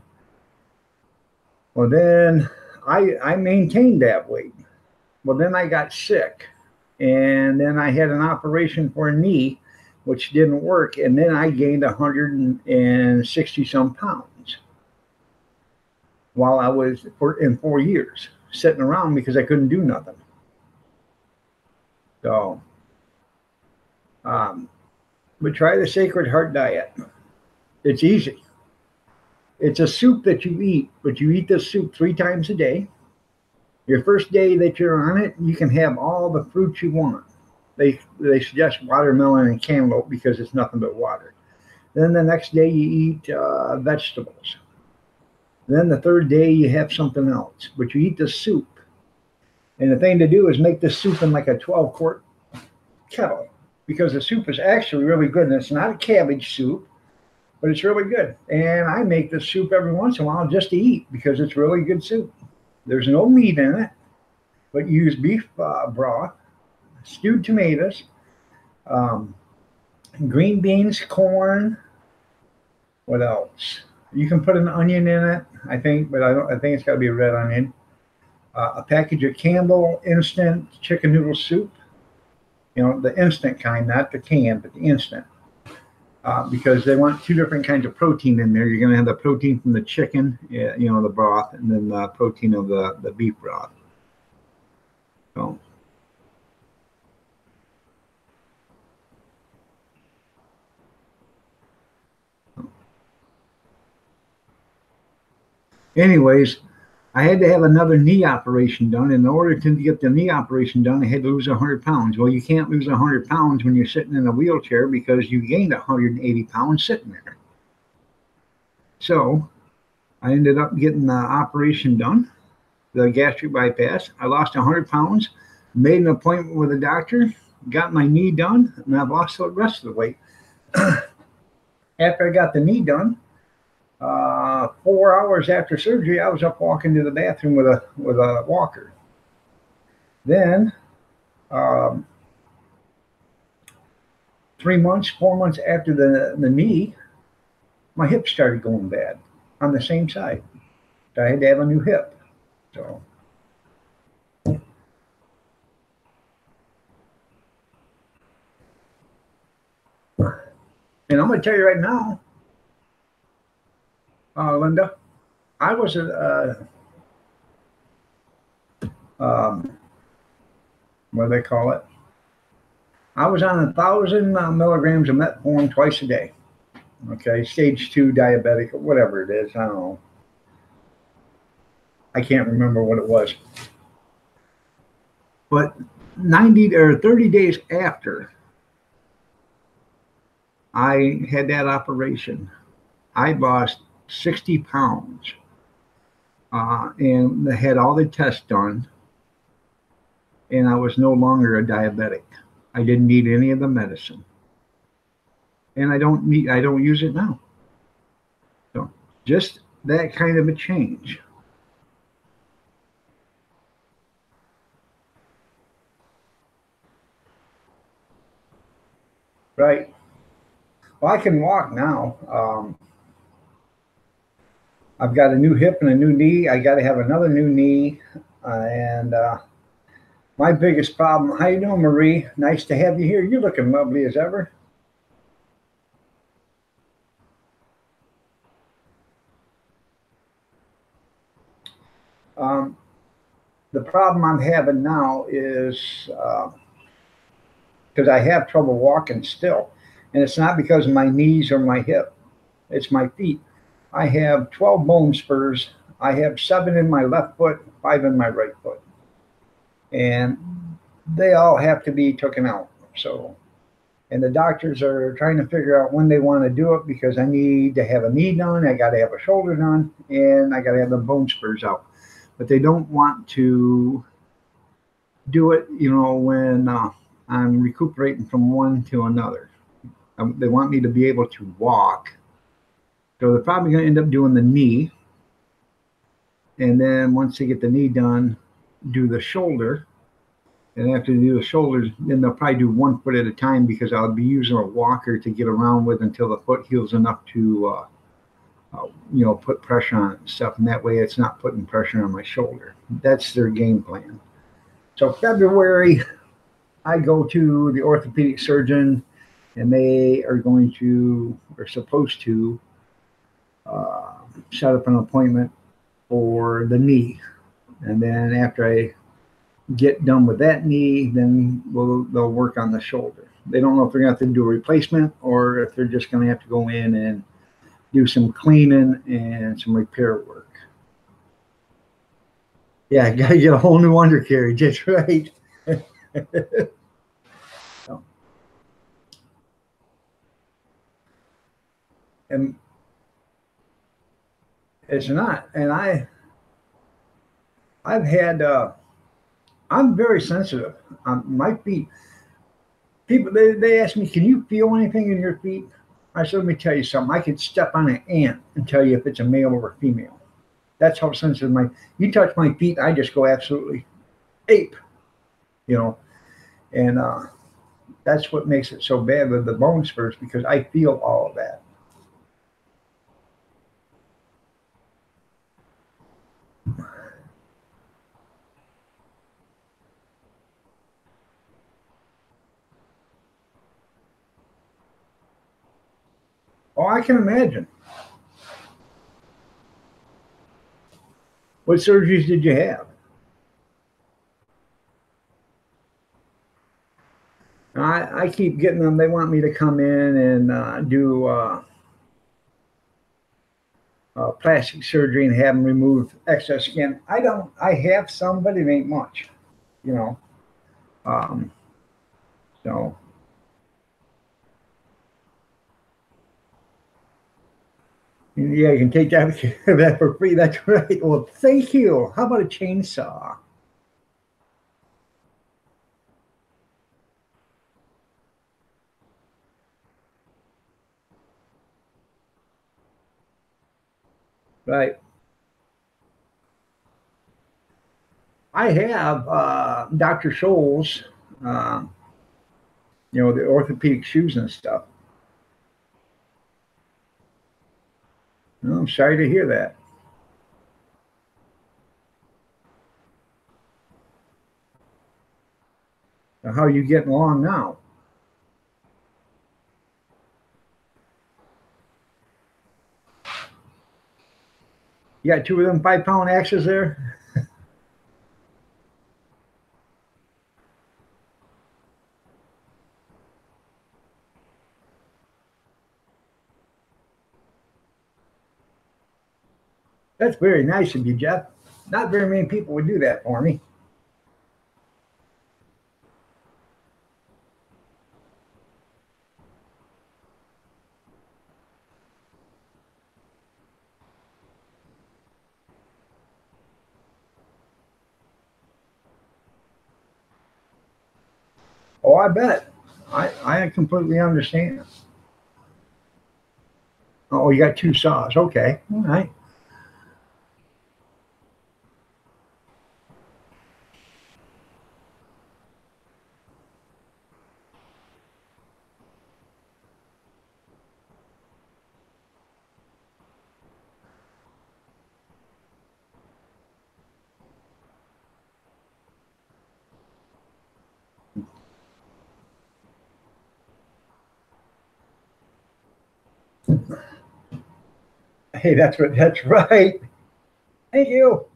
Well, then I maintained that weight. Well, then I got sick, and then I had an operation for a knee, which didn't work, and then I gained 160 some pounds while I was in 4 years sitting around because I couldn't do nothing. So, but try the Sacred Heart diet. It's easy. It's a soup that you eat, but you eat this soup 3 times a day. Your first day that you're on it, you can have all the fruits you want. They suggest watermelon and cantaloupe because it's nothing but water. Then the next day you eat vegetables. Then the third day you have something else, but you eat the soup. And the thing to do is make this soup in like a 12-quart kettle because the soup is actually really good. And it's not a cabbage soup, but it's really good. And I make this soup every once in a while just to eat because it's really good soup. There's no meat in it, but you use beef broth, stewed tomatoes, green beans, corn. What else? You can put an onion in it, I think, but I don't. I think it's got to be a red onion. A package of Campbell instant chicken noodle soup. You know, the instant kind, not the canned, but the instant. Because they want two different kinds of protein in there. You're going to have the protein from the chicken, you know, the broth, and then the protein of the beef broth. So, anyways, I had to have another knee operation done. In order to get the knee operation done, I had to lose 100 pounds. Well, you can't lose 100 pounds when you're sitting in a wheelchair because you gained 180 pounds sitting there. So I ended up getting the operation done, the gastric bypass. I lost 100 pounds, made an appointment with a doctor, got my knee done, and I've lost the rest of the weight. After I got the knee done, 4 hours after surgery, I was up walking to the bathroom with a walker. Then, 3 months, 4 months after the knee, my hip started going bad on the same side. So I had to have a new hip. So, and I'm going to tell you right now, Linda, I was what do they call it? I was on 1,000 milligrams of metformin twice a day. Okay, stage 2 diabetic, or whatever it is. I don't know. I can't remember what it was. But 90 or 30 days after I had that operation, I lost 60 pounds and had all the tests done, and I was no longer a diabetic. I didn't need any of the medicine, and I don't use it now. So just that kind of a change. Right. Well, I can walk now. I've got a new hip and a new knee. I got to have another new knee. And my biggest problem, how you doing, Marie? Nice to have you here. You're looking lovely as ever. The problem I'm having now is because I have trouble walking still. And it's not because of my knees or my hip. It's my feet. I have 12 bone spurs. I have 7 in my left foot, 5 in my right foot. And they all have to be taken out. So, and the doctors are trying to figure out when they want to do it because I need to have a knee done, I got to have a shoulder done, and I got to have the bone spurs out. But they don't want to do it, you know, when I'm recuperating from one to another. They want me to be able to walk. So they're probably going to end up doing the knee. And then once they get the knee done, do the shoulder. And after they do the shoulders, then they'll probably do one foot at a time because I'll be using a walker to get around with until the foot heals enough to, you know, put pressure on it and stuff. And that way it's not putting pressure on my shoulder. That's their game plan. So February, I go to the orthopedic surgeon, and they are going to, or supposed to, set up an appointment for the knee. And then after I get done with that knee, then they'll work on the shoulder. They don't know if they're going to have to do a replacement or if they're just going to have to go in and do some cleaning and some repair work. Yeah, got to get a whole new undercarriage. That's right. So. And it's not. And I've had, I'm very sensitive on my feet. People, they ask me, can you feel anything in your feet? I said, let me tell you something. I could step on an ant and tell you if it's a male or a female. That's how sensitive you touch my feet, I just go absolutely ape, you know. And That's what makes it so bad with the bone spurs, because I feel all of that. Oh, I can imagine. What surgeries did you have? I keep getting them. They want me to come in and do plastic surgery and have them remove excess skin. I don't. I have some, but it ain't much, you know. Um, so yeah, you can take that for free. That's right. Well, thank you. How about a chainsaw? Right. I have Dr. Scholl's, uh, the orthopedic shoes and stuff. Oh, I'm sorry to hear that. How are you getting along now? You got two of them 5-pound axes there? That's very nice of you, Jeff. Not very many people would do that for me. Oh, I bet. I completely understand. Oh, you got two saws. Okay. All right. Hey, that's right. Thank you.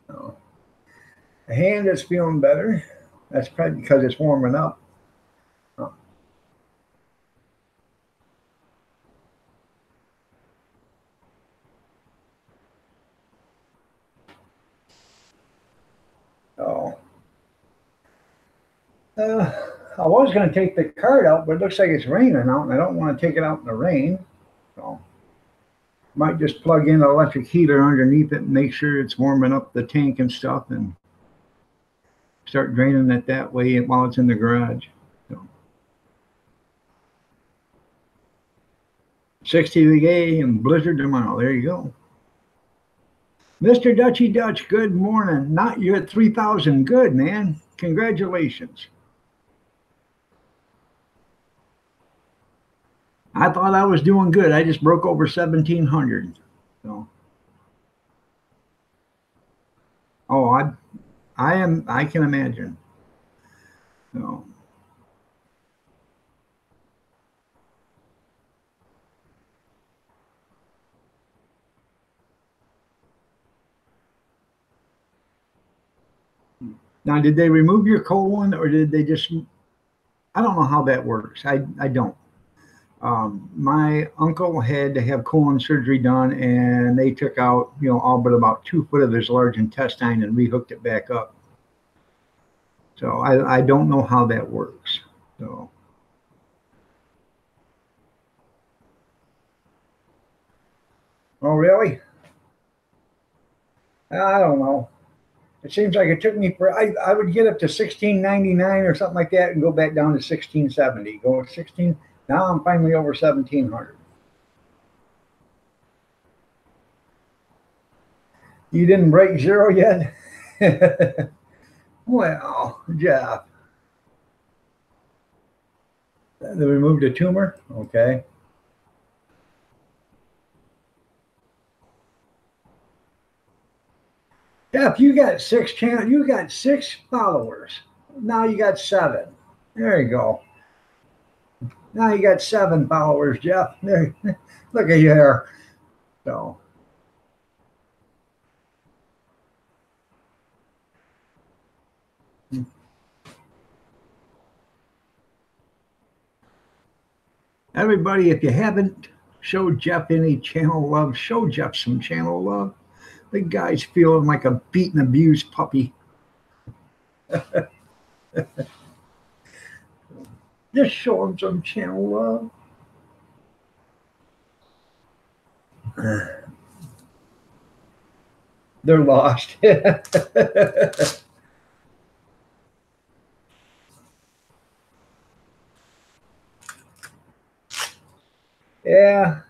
Oh, the hand is feeling better. That's probably because it's warming up. Oh, oh. Uh, I was going to take the cart out, but it looks like it's raining out, and I don't want to take it out in the rain. So might just plug in an electric heater underneath it and make sure it's warming up the tank and stuff, and start draining it that way while it's in the garage. So 60 today and blizzard tomorrow. There you go. Mr. Dutchy Dutch, good morning. Not you at 3,000. Good, man. Congratulations. I thought I was doing good. I just broke over 1,700. So, oh, I am. I can imagine. So, now, did they remove your colon, or did they just? I don't know how that works. I don't. My uncle had to have colon surgery done, and they took out, all but about 2 foot of his large intestine and rehooked it back up. So I don't know how that works. So, oh really? I don't know. It seems like it took me for I would get up to 1699 or something like that and go back down to 1670. Go 16. Now I'm finally over 1,700. You didn't break zero yet? Well, Jeff. They removed a tumor. Okay. Yeah, if you got you got 6 followers. Now you got 7. There you go. Now you got 7 followers, Jeff. There, look at you there. So everybody, if you haven't showed Jeff any channel love, show Jeff some channel love. The guy's feeling like a beaten, abused puppy. Just show him some channel love. They're lost. Yeah,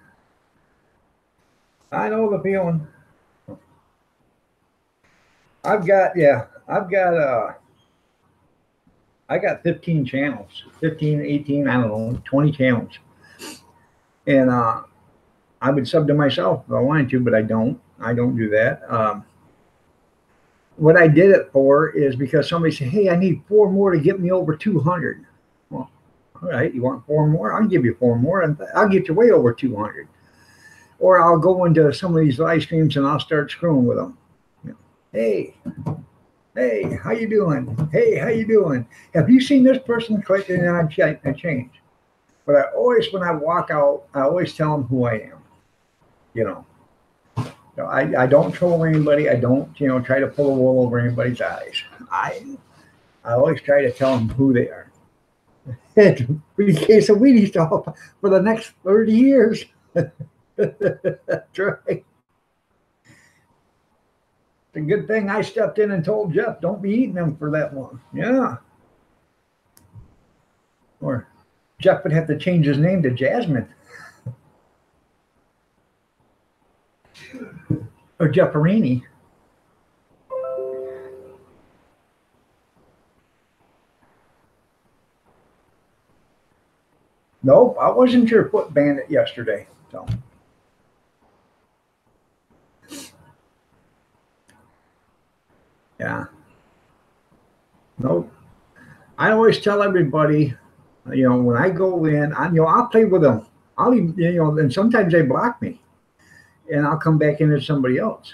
I know the feeling. I got 15 channels, 15, 18, I don't know, 20 channels. And I would sub to myself if I wanted to, but I don't. I don't do that. What I did it for is because somebody said, "Hey, I need 4 more to get me over 200." Well, all right, you want 4 more? I'll give you 4 more, and I'll get you way over 200. Or I'll go into some of these live streams and I'll start screwing with them. Hey, hey, how you doing? Hey, how you doing? Have you seen this person? Click, and then I change. But I always, when I walk out, I always tell them who I am. You know, I don't troll anybody. I don't, try to pull a wool over anybody's eyes. I always try to tell them who they are. In case of Wheatie stuff for the next 30 years. That's right. It's a good thing I stepped in and told Jeff, don't be eating them for that long. Yeah. Or Jeff would have to change his name to Jasmine. Or Jefferini. Nope, I wasn't your foot bandit yesterday. So. Yeah. Nope. I always tell everybody, when I go in, I'll play with them. I'll even, and sometimes they block me, and I'll come back in as somebody else,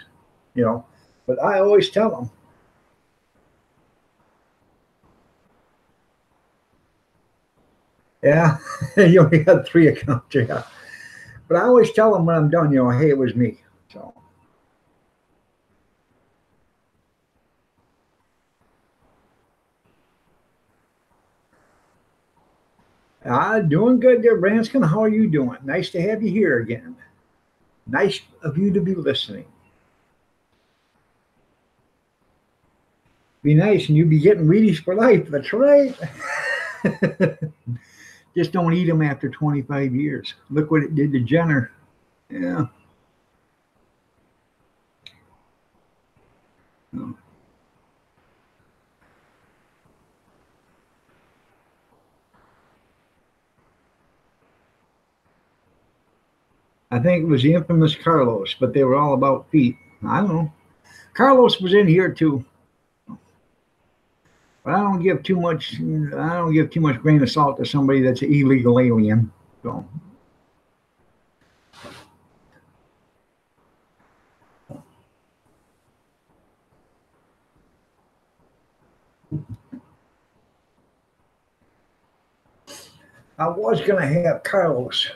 But I always tell them. Yeah, you only got 3 accounts, yeah. But I always tell them when I'm done, hey, it was me. So. Doing good there, Branscombe. How are you doing? Nice to have you here again. Nice of you to be listening. Be nice, and you'd be getting Wheaties for life. That's right. Just don't eat them after 25 years. Look what it did to Jenner. Yeah. No. I think it was the infamous Carlos, but they were all about feet. I don't know. Carlos was in here too. But I don't give too much. I don't give too much grain of salt to somebody that's an illegal alien. So. I was going to have Carlos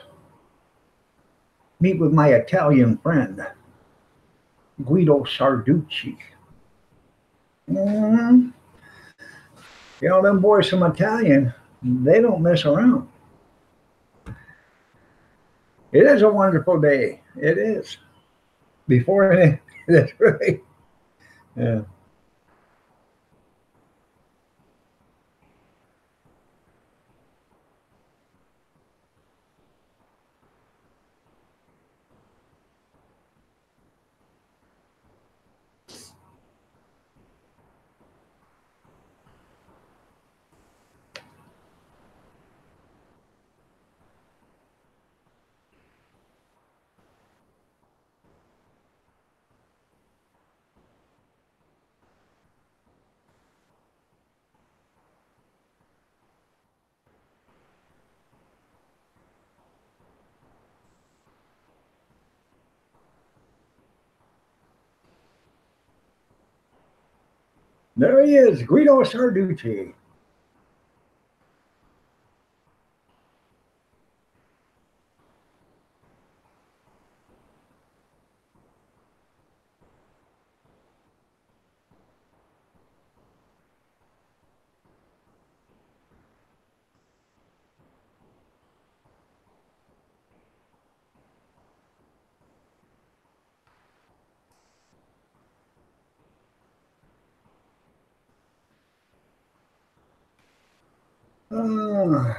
meet with my Italian friend, Guido Sarducci. Mm-hmm. Them boys from Italian, they don't mess around. It is a wonderful day. It is. Before it, that's right. Yeah. There he is, Guido Sarducci. Uh,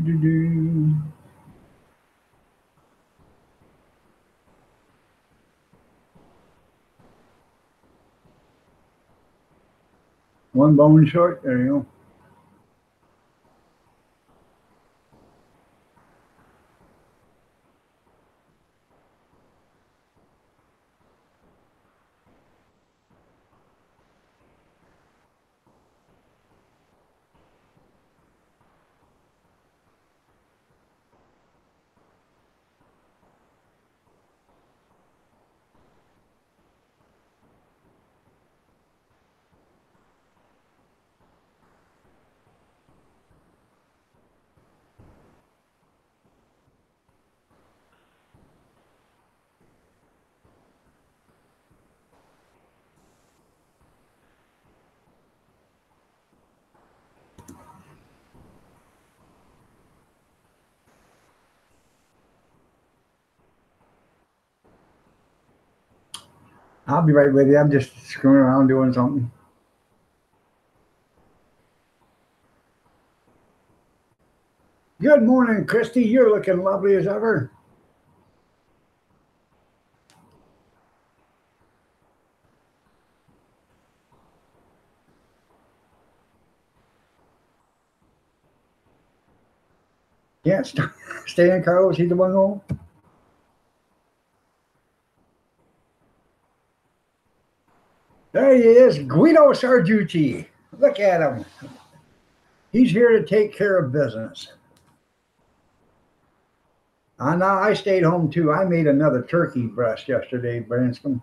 doo-doo. One bone short. There you go. I'll be right with you. I'm just screwing around doing something. Good morning, Christy. You're looking lovely as ever. Can't stay in, Carlos. He's the one home. There he is, Guido Sarducci. Look at him. He's here to take care of business. Now I stayed home too. I made another turkey breast yesterday, Branscombe.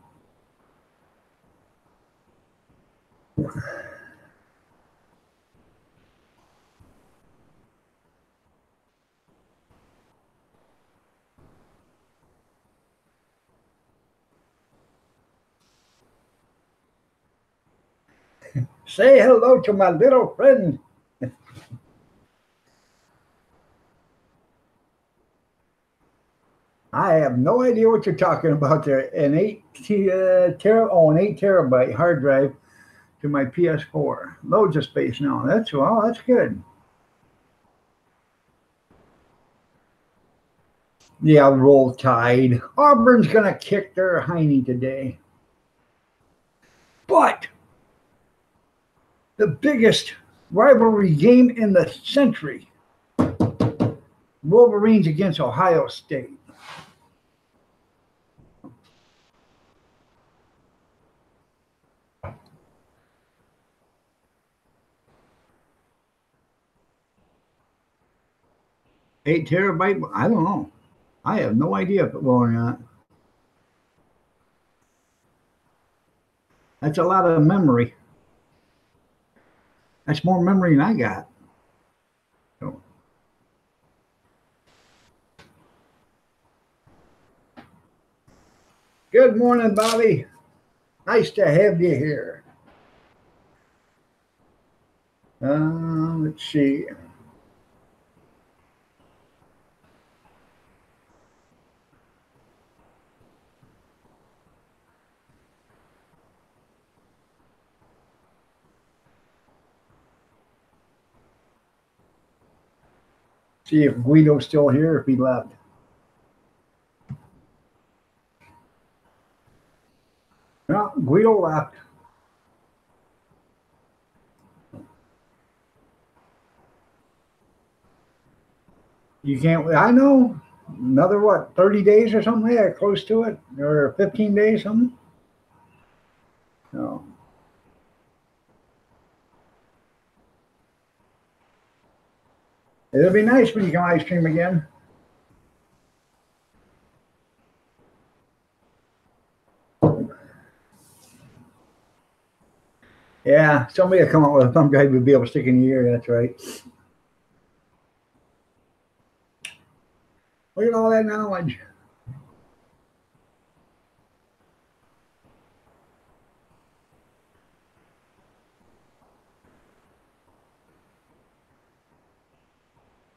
Say hello to my little friend. I have no idea what you're talking about there. An 8 terabyte hard drive to my PS4. Loads of space now. That's good. Yeah, roll tide. Auburn's gonna kick their hiney today. But the biggest rivalry game in the century, Wolverines against Ohio State. Eight terabyte? I don't know. I have no idea if it will or not. That's a lot of memory. That's more memory than I got. So. Good morning, Bobby. Nice to have you here. Let's see. See if Guido's still here, if he left. No, Guido left. You can't, I know. another what, 30 days or something like that, close to it, or 15 days, something. So it'll be nice when you can ice cream again. Yeah, somebody will come up with a thumb guide would be able to stick in your ear. That's right. Look at all that knowledge.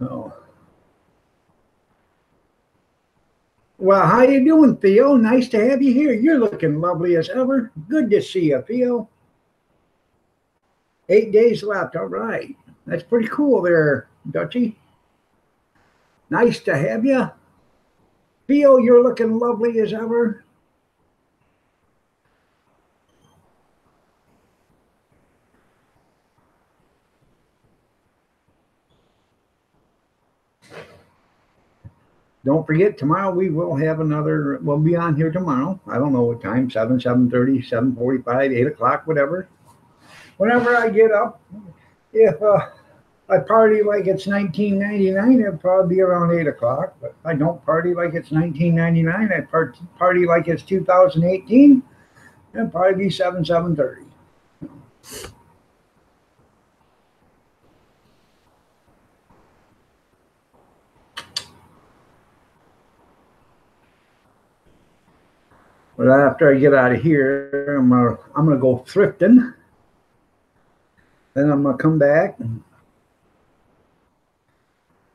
Oh. Well, how you doing, Theo? Nice to have you here. You're looking lovely as ever. Good to see you, Theo. 8 days left. All right. That's pretty cool there, Dutchie. Nice to have you. Theo, you're looking lovely as ever. Don't forget, tomorrow we will have another, we'll be on here tomorrow. I don't know what time, 7, 7:30, 7:45, 8 o'clock, whatever. Whenever I get up, if I party like it's 1999, it'll probably be around 8 o'clock. But if I don't party like it's 1999, I party like it's 2018, it'll probably be 7, 7:30. But after I get out of here, I'm gonna go thrifting. Then I'm gonna come back, and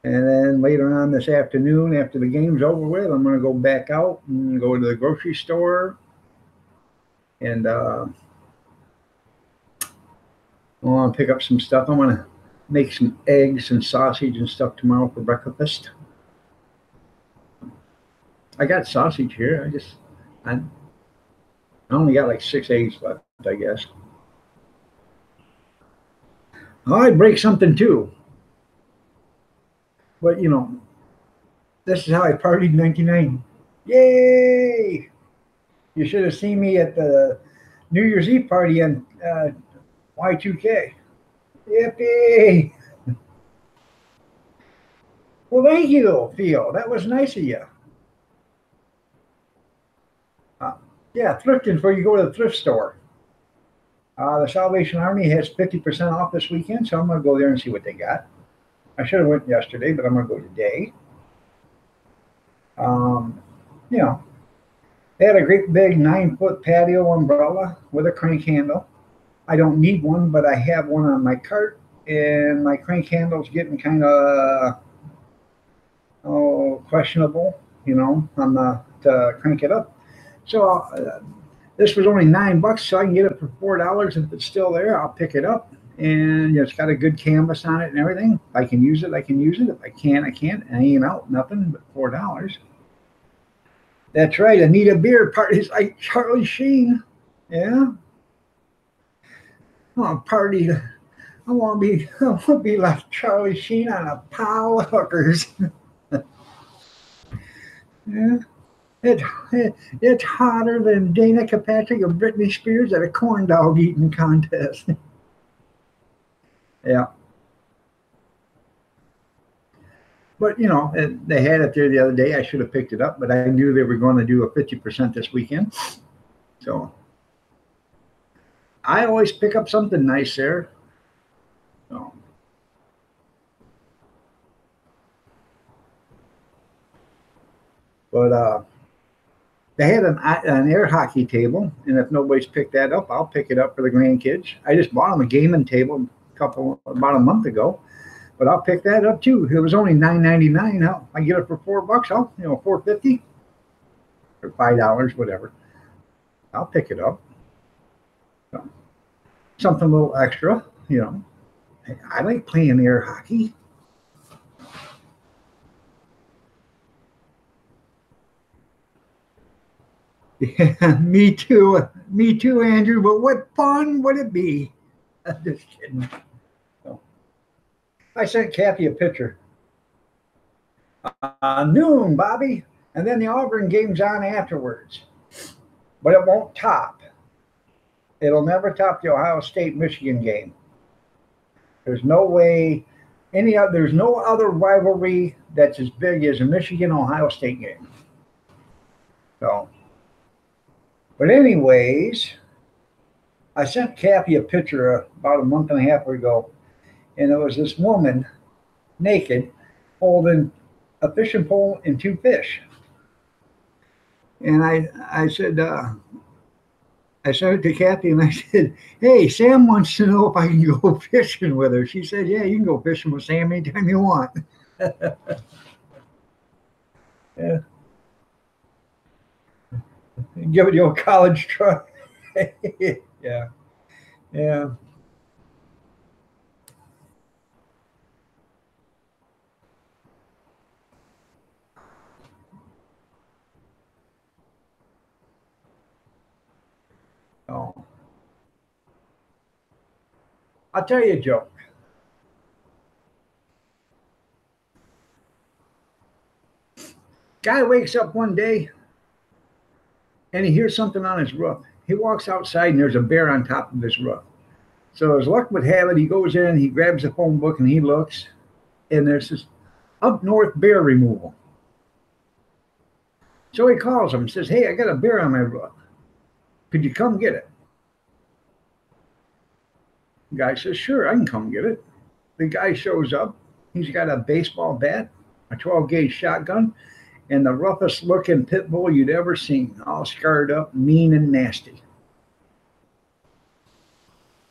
then later on this afternoon, after the game's over with, I'm gonna go back out and go to the grocery store, and I want to pick up some stuff. I'm gonna make some eggs and sausage and stuff tomorrow for breakfast. I got sausage here. I only got like 6 eggs left, I guess. Oh, I'd break something too. But you know, this is how I partied in 1990. Yay! You should have seen me at the New Year's Eve party on Y2K. Yippee! Well, thank you, Theo. That was nice of you. Yeah, thrifting before you go to the thrift store. The Salvation Army has 50% off this weekend, so I'm going to go there and see what they got. I should have went yesterday, but I'm going to go today. You know, they had a great big 9-foot patio umbrella with a crank handle. I don't need one, but I have one on my cart, and my crank handle's getting kind of questionable, you know, on to crank it up. So this was only $9, so I can get it for $4. If it's still there, I'll pick it up. And you know, it's got a good canvas on it and everything. If I can use it, I can use it. If I can't, I can't. I ain't out nothing but $4. That's right. Anita Beer parties like Charlie Sheen. Yeah. I want to party. I want to be like Charlie Sheen on a pile of hookers. Yeah. It's hotter than Dana Kirkpatrick or Britney Spears at a corn dog eating contest. Yeah. But, you know, they had it there the other day. I should have picked it up, but I knew they were going to do a 50% this weekend. So I always pick up something nice there. So. But they had an air hockey table, and if nobody's picked that up, I'll pick it up for the grandkids. I just bought them a gaming table about a month ago, but I'll pick that up too. It was only $9.99. I get it for $4. I'll $4.50 or $5, whatever. I'll pick it up. So, something a little extra, you know. I like playing air hockey. Yeah, me too. Me too, Andrew. But what fun would it be? I'm just kidding. So, I sent Kathy a picture. Noon, Bobby. And then the Auburn game's on afterwards. But it won't top. It'll never top the Ohio State Michigan game. There's no way there's no other rivalry that's as big as a Michigan Ohio State game. So, but anyways, I sent Cappy a picture about a month and a half ago, and it was this woman naked holding a fishing pole and two fish. And I said, I sent it to Kathy and I said, hey, Sam wants to know if I can go fishing with her. She said, yeah, you can go fishing with Sam anytime you want. Yeah. Give it your college try. Yeah. Yeah. Oh. I'll tell you a joke. Guy wakes up one day and he hears something on his roof. He walks outside and there's a bear on top of his roof. So as luck would have it, he goes in, he grabs the phone book and he looks, and there's this up north bear removal. So he calls him and says, hey, I got a bear on my roof. Could you come get it? The guy says, sure, I can come get it. The guy shows up. He's got a baseball bat, a 12-gauge shotgun, and the roughest looking pit bull you'd ever seen, all scarred up, mean and nasty.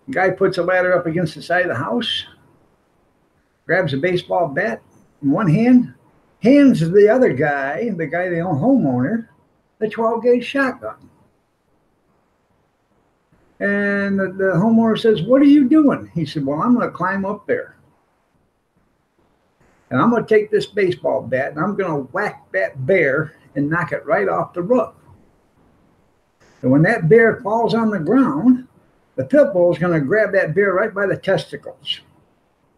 The guy puts a ladder up against the side of the house, grabs a baseball bat in one hand, hands the other guy, the homeowner, the 12-gauge shotgun. And the homeowner says, what are you doing? He said, well, I'm going to climb up there. And I'm going to take this baseball bat and I'm going to whack that bear and knock it right off the roof. And when that bear falls on the ground, the pit bull is going to grab that bear right by the testicles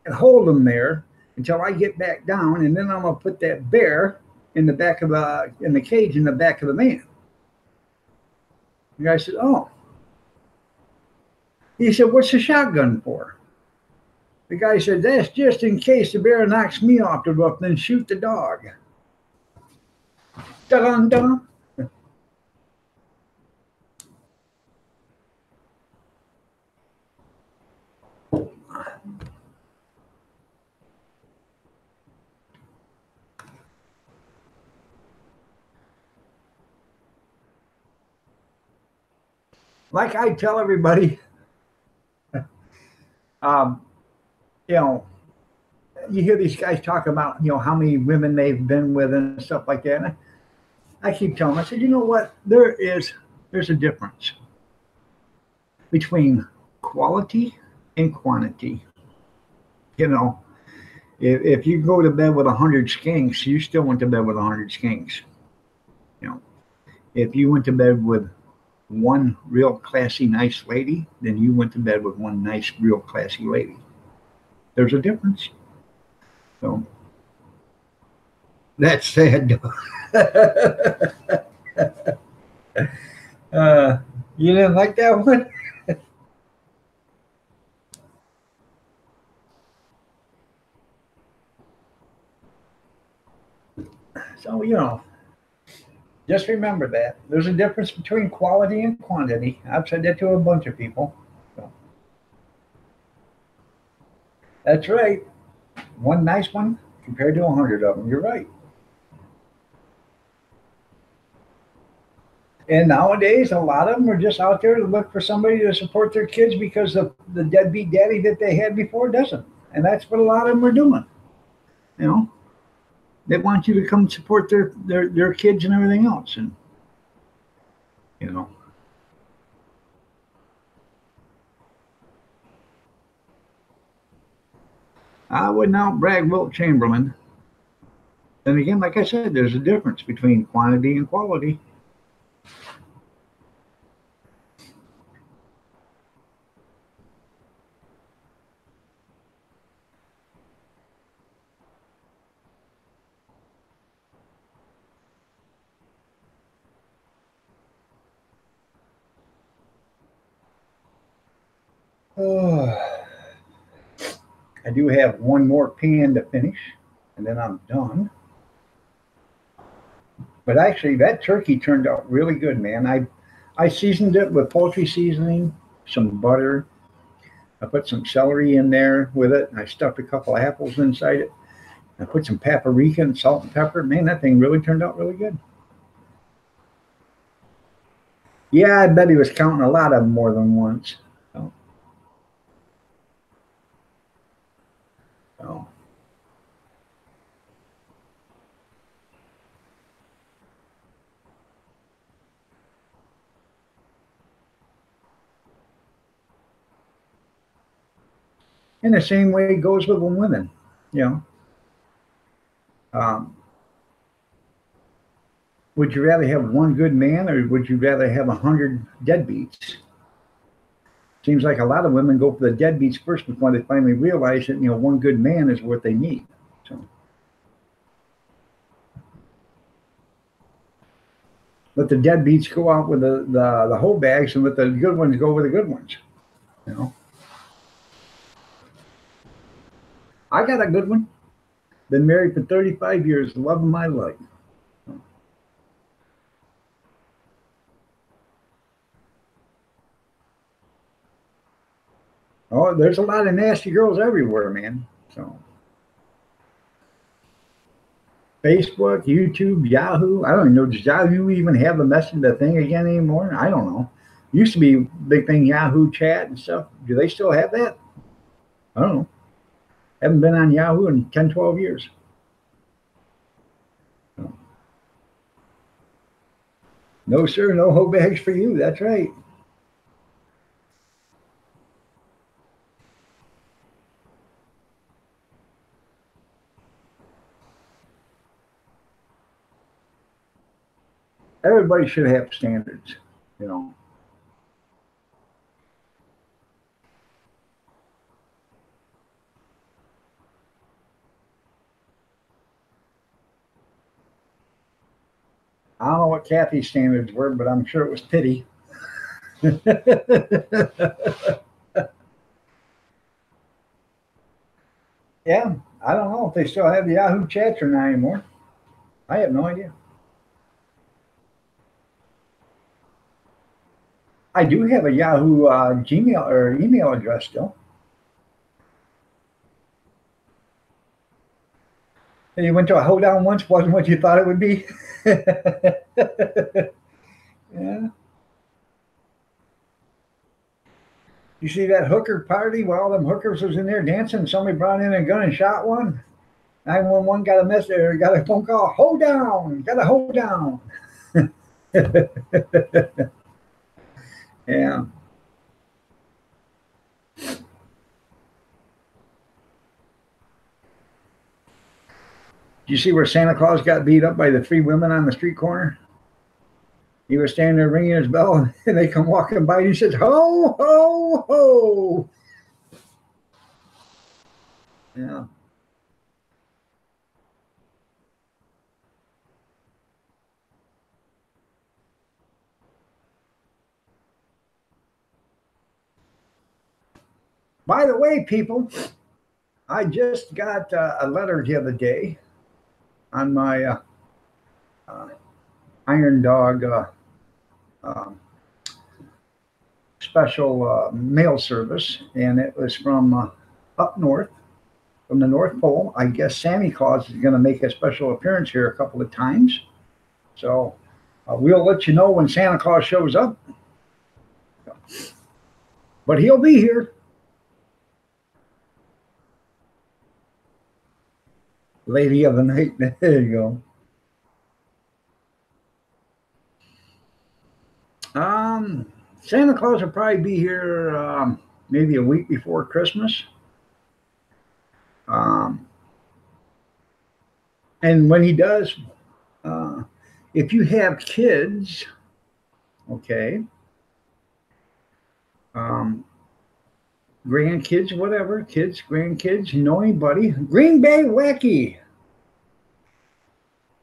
and hold him there until I get back down. And then I'm going to put that bear in the back of in the cage in the back of the van. The guy said, oh. He said, what's the shotgun for? The guy said, that's just in case the bear knocks me off the roof, then shoot the dog. Dun-dun-dun. Like I tell everybody, you know, you hear these guys talk about, how many women they've been with and stuff like that. And I keep telling them, I said, you know what? There's a difference between quality and quantity. If you go to bed with 100 skinks, you still went to bed with 100 skinks. If you went to bed with one real classy, nice lady, then you went to bed with one nice, real classy lady. There's a difference. So that's sad. You didn't like that one? So, just remember that. There's a difference between quality and quantity. I've said that to a bunch of people. So, that's right. One nice one compared to 100 of them. You're right. And nowadays, a lot of them are just out there to look for somebody to support their kids because the deadbeat daddy that they had before doesn't. And that's what a lot of them are doing. They want you to come support their kids and everything else. And, I wouldn't outbrag Wilt Chamberlain. And again, like I said, there's a difference between quantity and quality. Oh, I do have one more pan to finish, and then I'm done. But actually, that turkey turned out really good, man. I seasoned it with poultry seasoning, some butter. I put some celery in there with it, and I stuffed a couple apples inside it. I put some paprika and salt and pepper. Man, that thing really turned out really good. Yeah, I bet he was counting a lot of them more than once. So, so. And the same way it goes with the women. You know, um, would you rather have one good man or would you rather have 100 deadbeats? Seems like a lot of women go for the deadbeats first before they finally realize that one good man is what they need. So let the deadbeats go out with the whole bags and let the good ones go with the good ones. You know, I got a good one. Been married for 35 years, love of my life. Oh, there's a lot of nasty girls everywhere, man. So Facebook, YouTube, Yahoo. I don't even know. Does Yahoo even have the thing again anymore? I don't know. Used to be a big thing, Yahoo chat and stuff. Do they still have that? I don't know. Haven't been on Yahoo in 10, 12 years. No, sir. No hoe bags for you. That's right. Everybody should have standards, you know. I don't know what Kathy's standards were, but I'm sure it was pity. Yeah, I don't know if they still have the Yahoo chats or not anymore. I have no idea. I do have a Yahoo Gmail or email address still. And you went to a hoedown once, wasn't what you thought it would be. Yeah. You see that hooker party where all them hookers was in there dancing? Somebody brought in a gun and shot one. 911 got a message or got a phone call. Hold down, got a hold down. Yeah. Did you see where Santa Claus got beat up by the three women on the street corner? He was standing there ringing his bell, and they come walking by, and he says, "Ho, ho, ho!" Yeah. By the way, people, I just got a letter the other day on my uh, Iron Dog um, special mail service, and it was from up north, from the North Pole. I guess Santa Claus is going to make a special appearance here a couple of times. So we'll let you know when Santa Claus shows up. But he'll be here. Lady of the night. There you go. Santa Claus will probably be here maybe a week before Christmas. Um, and when he does, uh, if you have kids, okay, um, grandkids, whatever, kids, grandkids, you know anybody, Green Bay Wacky.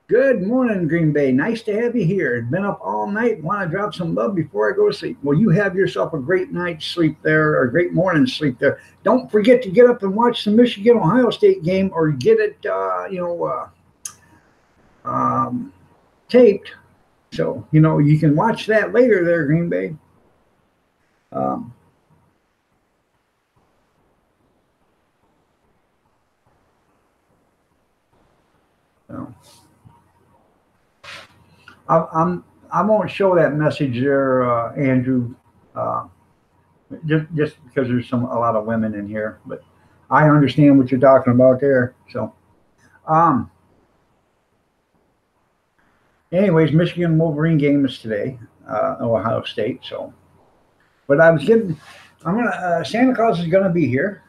Good morning, Green Bay. Nice to have you here. Been up all night. Want to drop some love before I go to sleep. Well, you have yourself a great night's sleep there, or a great morning's sleep there. Don't forget to get up and watch the Michigan Ohio State game, or get it, um, taped. So you can watch that later there, Green Bay. Um, so I won't show that message there, Andrew. Uh, just because there's a lot of women in here, but I understand what you're talking about there. So, um, anyways, Michigan Wolverine game is today, Ohio State. So, but I was getting, I'm gonna Santa Claus is gonna be here.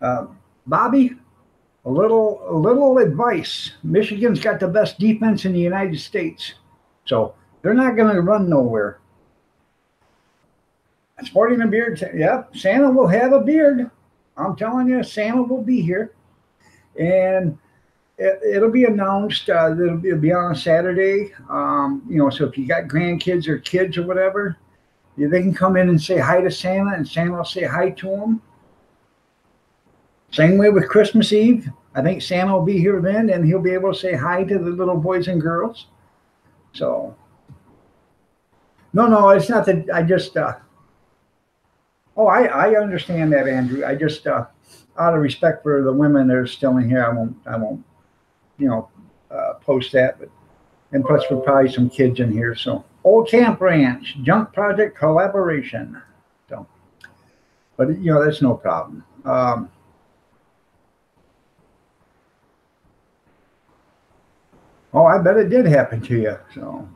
Uh, Bobby, a little advice. Michigan's got the best defense in the United States, so they're not gonna run nowhere. Sporting a beard, yep. Santa will have a beard. I'm telling you, Santa will be here, and it'll be announced. It'll be on a Saturday. So if you got grandkids or kids or whatever, they can come in and say hi to Santa, and Santa will say hi to them. Same way with Christmas Eve. I think Santa will be here then, and he'll be able to say hi to the little boys and girls. So, no, it's not that. I just. Oh, I understand that, Andrew. I just, out of respect for the women that are still in here, I won't, post that. But and plus, we're probably some kids in here. So, Old Camp Ranch Junk Project collaboration. So, but that's no problem. Oh, I bet it did happen to you. So,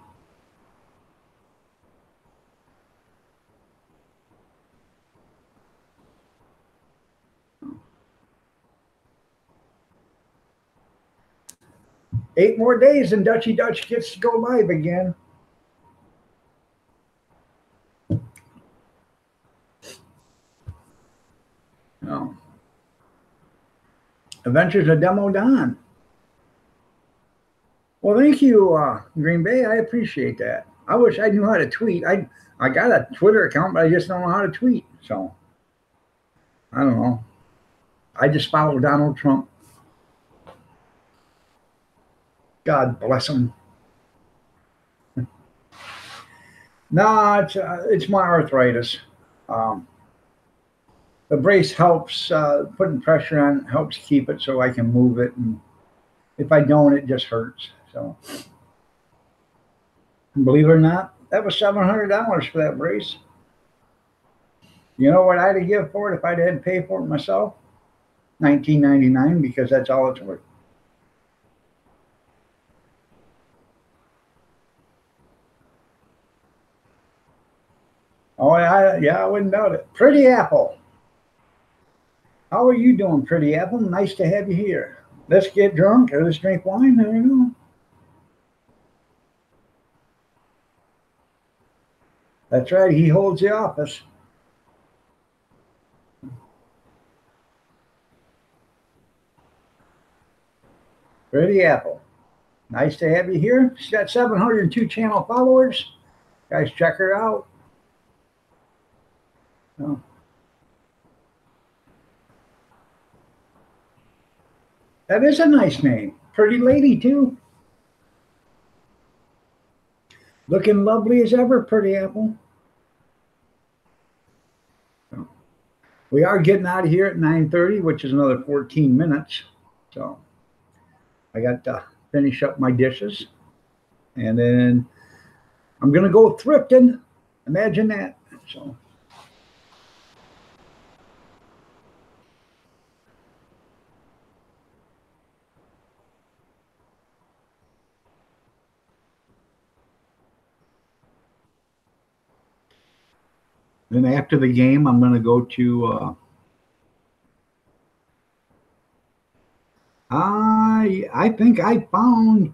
8 more days, and Dutchy Dutch gets to go live again. Oh. Adventures of Demo Don. Well, thank you, Green Bay. I appreciate that. I wish I knew how to tweet. I got a Twitter account, but I just don't know how to tweet. So I don't know. I just follow Donald Trump. God bless him. No, it's my arthritis. Um, the brace helps, putting pressure on helps keep it so I can move it, and if I don't, it just hurts. So, believe it or not, that was $700 for that brace. You know what I'd have given for it if I'd had to pay for it myself? $19.99, because that's all it's worth. Oh, yeah, I wouldn't doubt it. Pretty Apple. How are you doing, Pretty Apple? Nice to have you here. Let's get drunk, or let's drink wine. There you go. That's right. He holds the office. Pretty Apple. Nice to have you here. She's got 702 channel followers. Guys, check her out. Oh. That is a nice name. Pretty lady, too. Looking lovely as ever, Pretty Apple. We are getting out of here at 9:30, which is another 14 minutes. So I got to finish up my dishes. And then I'm going to go thrifting. Imagine that. So. Then after the game, I'm going to go to. I think I found.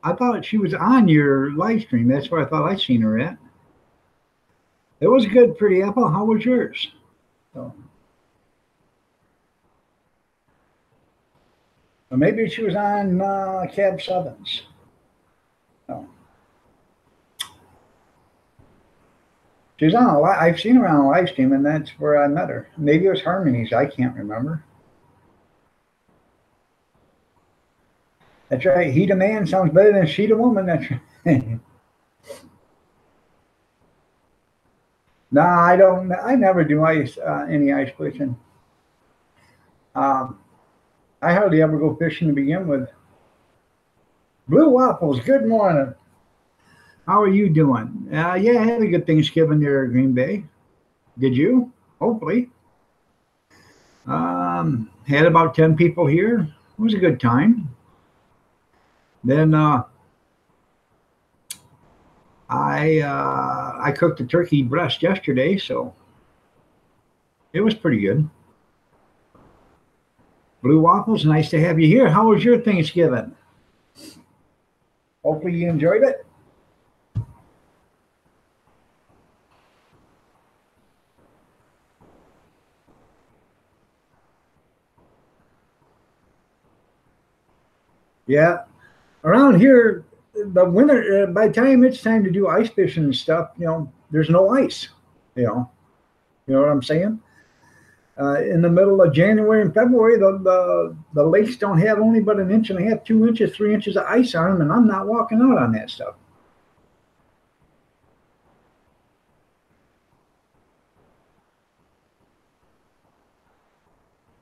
I thought she was on your live stream. That's where I thought I seen her at. It was good, Pretty Apple. How was yours? So. Or maybe she was on Cab Sevens. No. She's on I've seen her on a live stream, and that's where I met her. Maybe it was Harmonies. I can't remember. That's right. He the man sounds better than she the woman. That's right. No, I don't. I never do any ice fishing. I hardly ever go fishing to begin with. Blue Waffles, good morning. How are you doing? Yeah, I had a good Thanksgiving there at Green Bay. Did you? Hopefully. Had about 10 people here. It was a good time. Then I cooked a turkey breast yesterday, so it was pretty good. Blue Waffles, nice to have you here. How was your Thanksgiving? Hopefully you enjoyed it. Yeah, around here, the winter. By the time it's time to do ice fishing and stuff, there's no ice. You know what I'm saying? In the middle of January and February, the lakes don't have only but an inch and a half, 2 inches, 3 inches of ice on them, and I'm not walking out on that stuff.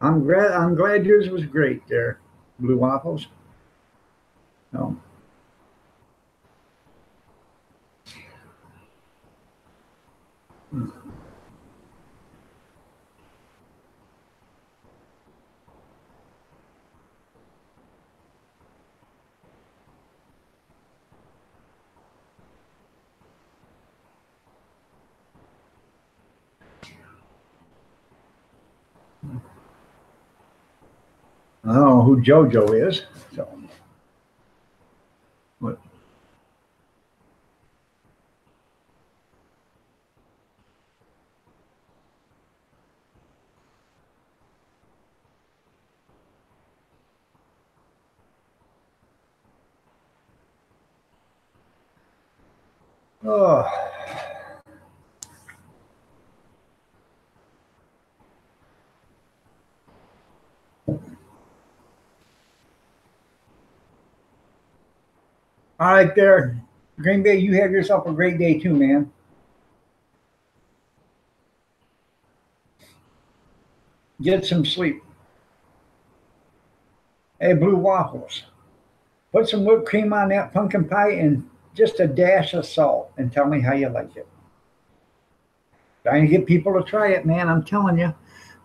I'm glad yours was great there, Blue Waffles. No. I don't know who JoJo is. So, what? Oh. All right, there, Green Bay. You have yourself a great day too, man. Get some sleep. Hey, Blue Waffles, put some whipped cream on that pumpkin pie and just a dash of salt, and tell me how you like it. Trying to get people to try it, man. I'm telling you,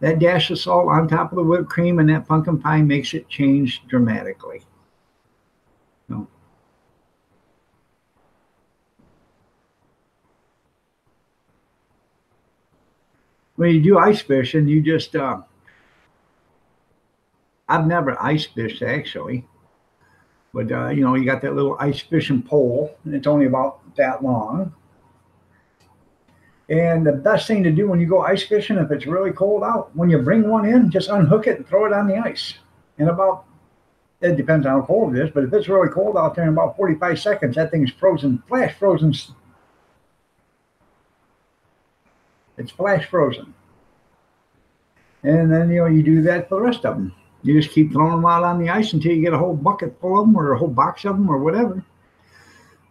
that dash of salt on top of the whipped cream and that pumpkin pie makes it change dramatically. No. When you do ice fishing, you just I've never ice fished actually, but you got that little ice fishing pole, and it's only about that long. And the best thing to do when you go ice fishing, if it's really cold out, when you bring one in, just unhook it and throw it on the ice. In about, it depends on how cold it is, but if it's really cold out there, in about 45 seconds, that thing's frozen, flash frozen. It's flash frozen. And then, you do that for the rest of them. You just keep throwing them out on the ice until you get a whole bucket full of them or a whole box of them or whatever.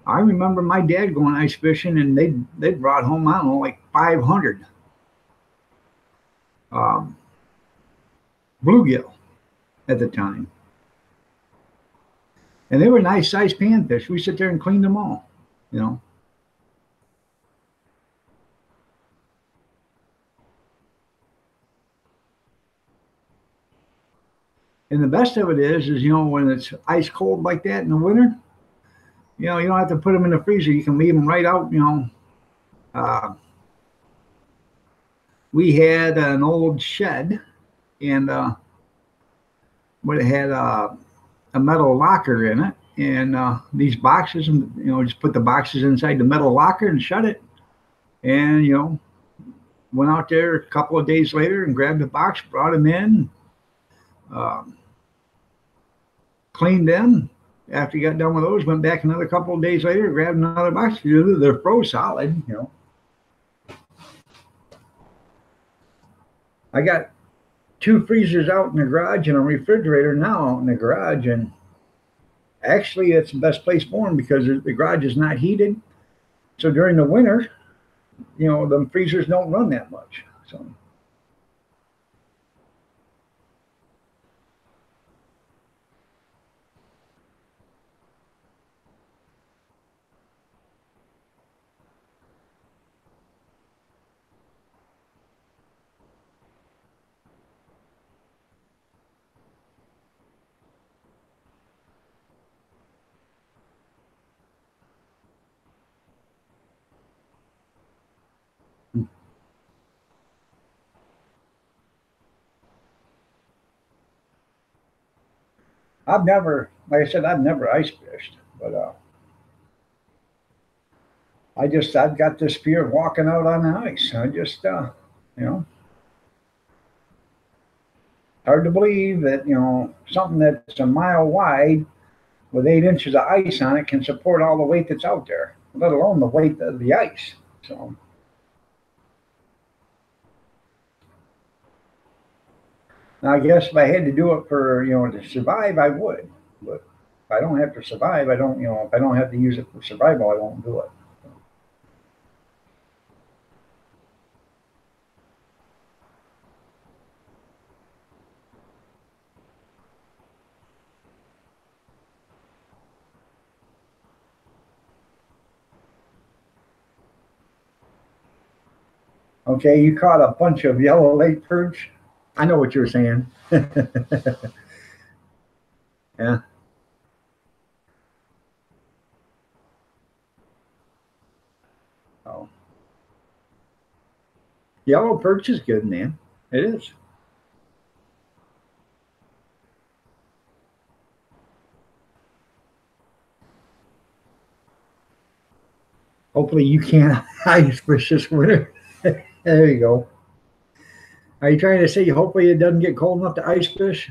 I remember my dad going ice fishing, and they brought home, I don't know, like 500 bluegill at the time. And they were nice sized panfish. We sit there and cleaned them all, And the best of it is when it's ice cold like that in the winter, you don't have to put them in the freezer. You can leave them right out, we had an old shed, and it had a metal locker in it, and these boxes, and just put the boxes inside the metal locker and shut it, and went out there a couple of days later and grabbed the box, brought them in. cleaned them. After you got done with those, went back another couple of days later, grabbed another box. They're froze solid, you know. I got 2 freezers out in the garage and a refrigerator now out in the garage, and actually it's the best place for them because the garage is not heated. So during the winter, you know, the freezers don't run that much. So I've never, like I said, I've never ice fished, but I've got this fear of walking out on the ice. I just, you know, hard to believe that, you know, something that's a mile wide with 8 inches of ice on it can support all the weight that's out there, let alone the weight of the ice. So now I guess if I had to do it for, you know, to survive, I would. But if I don't have to survive, I don't, you know, if I don't have to use it for survival, I won't do it. Okay, you caught a bunch of yellow lake perch. I know what you're saying. Yeah. Oh, yellow perch is good, man. It is. Hopefully, you can't ice fish this winter. There you go. Are you trying to say hopefully it doesn't get cold enough to ice fish?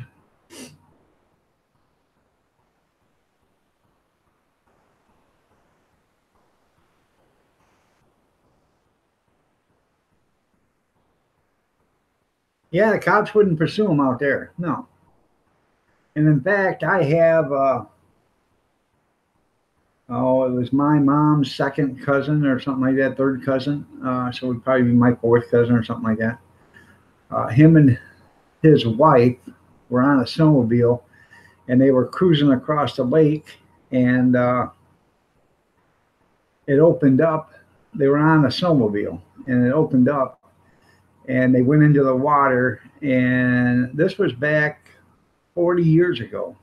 Yeah, the cops wouldn't pursue them out there. No. And in fact, I have, oh, it was my mom's second cousin or something like that, third cousin. So it'd probably be my fourth cousin or something like that. Him and his wife were on a snowmobile and they were cruising across the lake, and it opened up. They were on a snowmobile and it opened up and they went into the water. And this was back 40 years ago,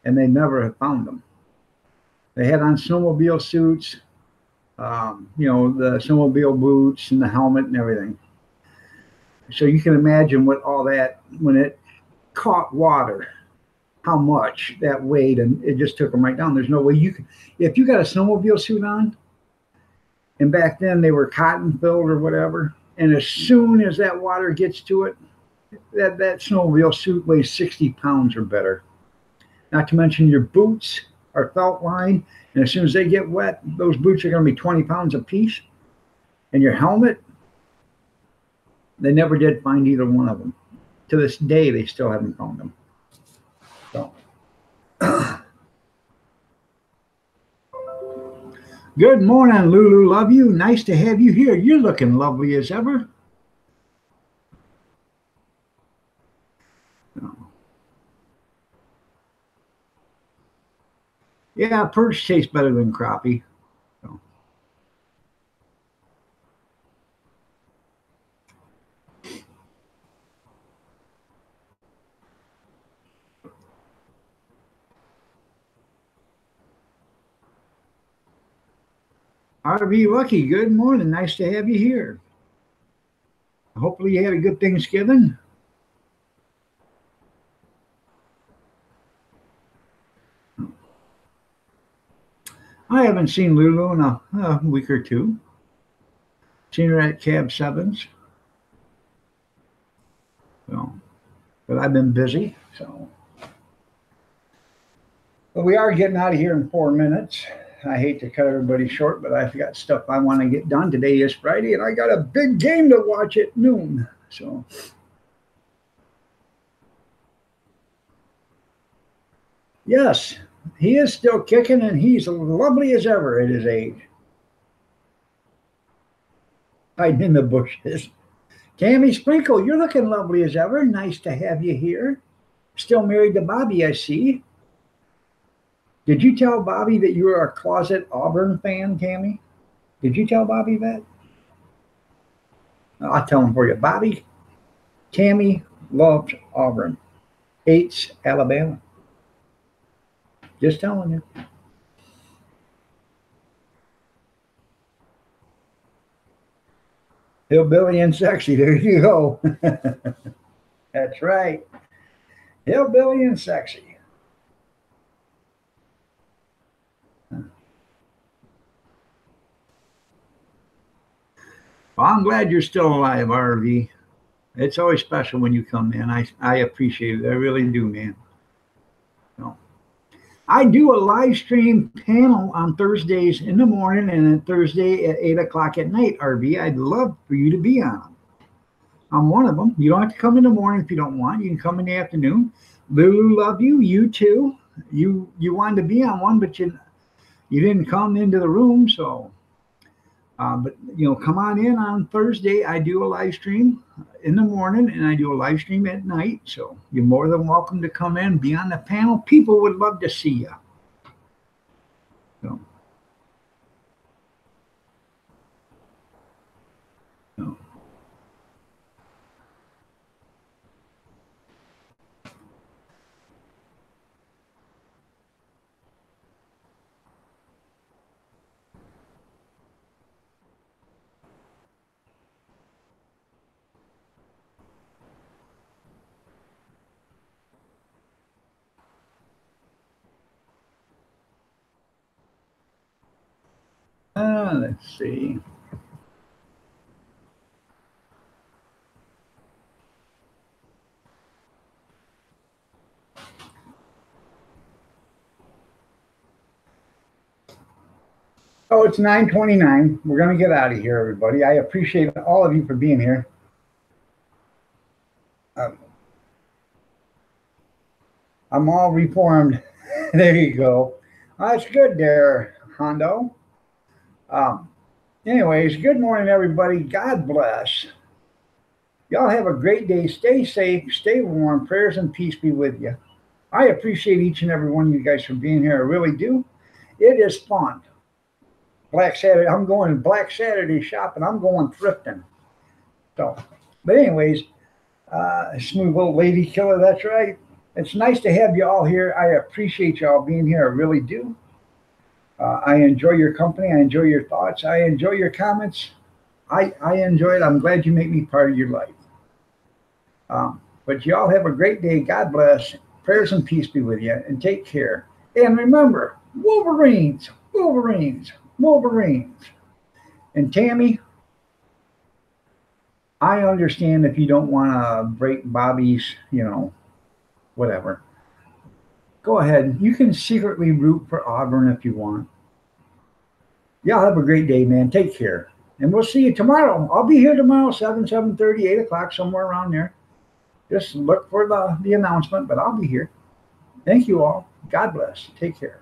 and they never had found them. They had on snowmobile suits, you know, the snowmobile boots and the helmet and everything. So you can imagine what all that, when it caught water, how much that weighed, and it just took them right down. There's no way you could, if you got a snowmobile suit on, and back then they were cotton filled or whatever, and as soon as that water gets to it, that snowmobile suit weighs 60 pounds or better. Not to mention your boots are felt lined, and as soon as they get wet, those boots are going to be 20 pounds a piece. And your helmet, they never did find either one of them. To this day, they still haven't found them. So, good morning, Lulu. Love you. Nice to have you here. You're looking lovely as ever. Yeah, perch tastes better than crappie. So. RV Lucky, good morning. Nice to have you here. Hopefully you had a good Thanksgiving. I haven't seen Lulu in a week or two. Seen her at Cab Sevens. So, but I've been busy. So, But we are getting out of here in 4 minutes. I hate to cut everybody short, but I've got stuff I want to get done. Today is Friday, and I got a big game to watch at noon. So, yes, he is still kicking, and he's lovely as ever at his age. Hiding in the bushes. Tammy Sprinkle, you're looking lovely as ever. Nice to have you here. Still married to Bobby, I see. Did you tell Bobby that you were a closet Auburn fan, Tammy? Did you tell Bobby that? I'll tell him for you. Bobby, Tammy loves Auburn. Hates Alabama. Just telling you. Hillbilly and sexy. There you go. That's right. Hillbilly and sexy. Well, I'm glad you're still alive, RV. It's always special when you come in. I appreciate it. I really do, man. So, I do a live stream panel on Thursdays in the morning and then Thursday at 8 o'clock at night, RV. I'd love for you to be on them. I'm one of them. You don't have to come in the morning if you don't want. You can come in the afternoon. Lulu, love you. You too. You wanted to be on one, but you didn't come into the room, so. But come on in on Thursday. I do a live stream in the morning and I do a live stream at night. So you're more than welcome to come in, be on the panel. People would love to see you. So, so. Let's see. Oh, it's 9:29. We're going to get out of here, everybody. I appreciate all of you for being here. I'm all reformed. There you go. That's good there, Hondo. Anyways, good morning, everybody. God bless. Y'all have a great day. Stay safe, stay warm. Prayers and peace be with you. I appreciate each and every one of you guys for being here. I really do. It is fun. Black Saturday. I'm going Black Saturday shopping. I'm going thrifting. So, but anyways, smooth little lady killer. That's right. It's nice to have you all here. I appreciate y'all being here. I really do. I enjoy your company. I enjoy your thoughts. I enjoy your comments. I enjoy it. I'm glad you make me part of your life. But y'all have a great day. God bless. Prayers and peace be with you. And take care. And remember, Wolverines, Wolverines, Wolverines. And Tammy, I understand if you don't want to break Bobby's, whatever. Go ahead. You can secretly root for Auburn if you want. Y'all have a great day, man. Take care. And we'll see you tomorrow. I'll be here tomorrow, 7:30, 8 o'clock, somewhere around there. Just look for the announcement, but I'll be here. Thank you all. God bless. Take care.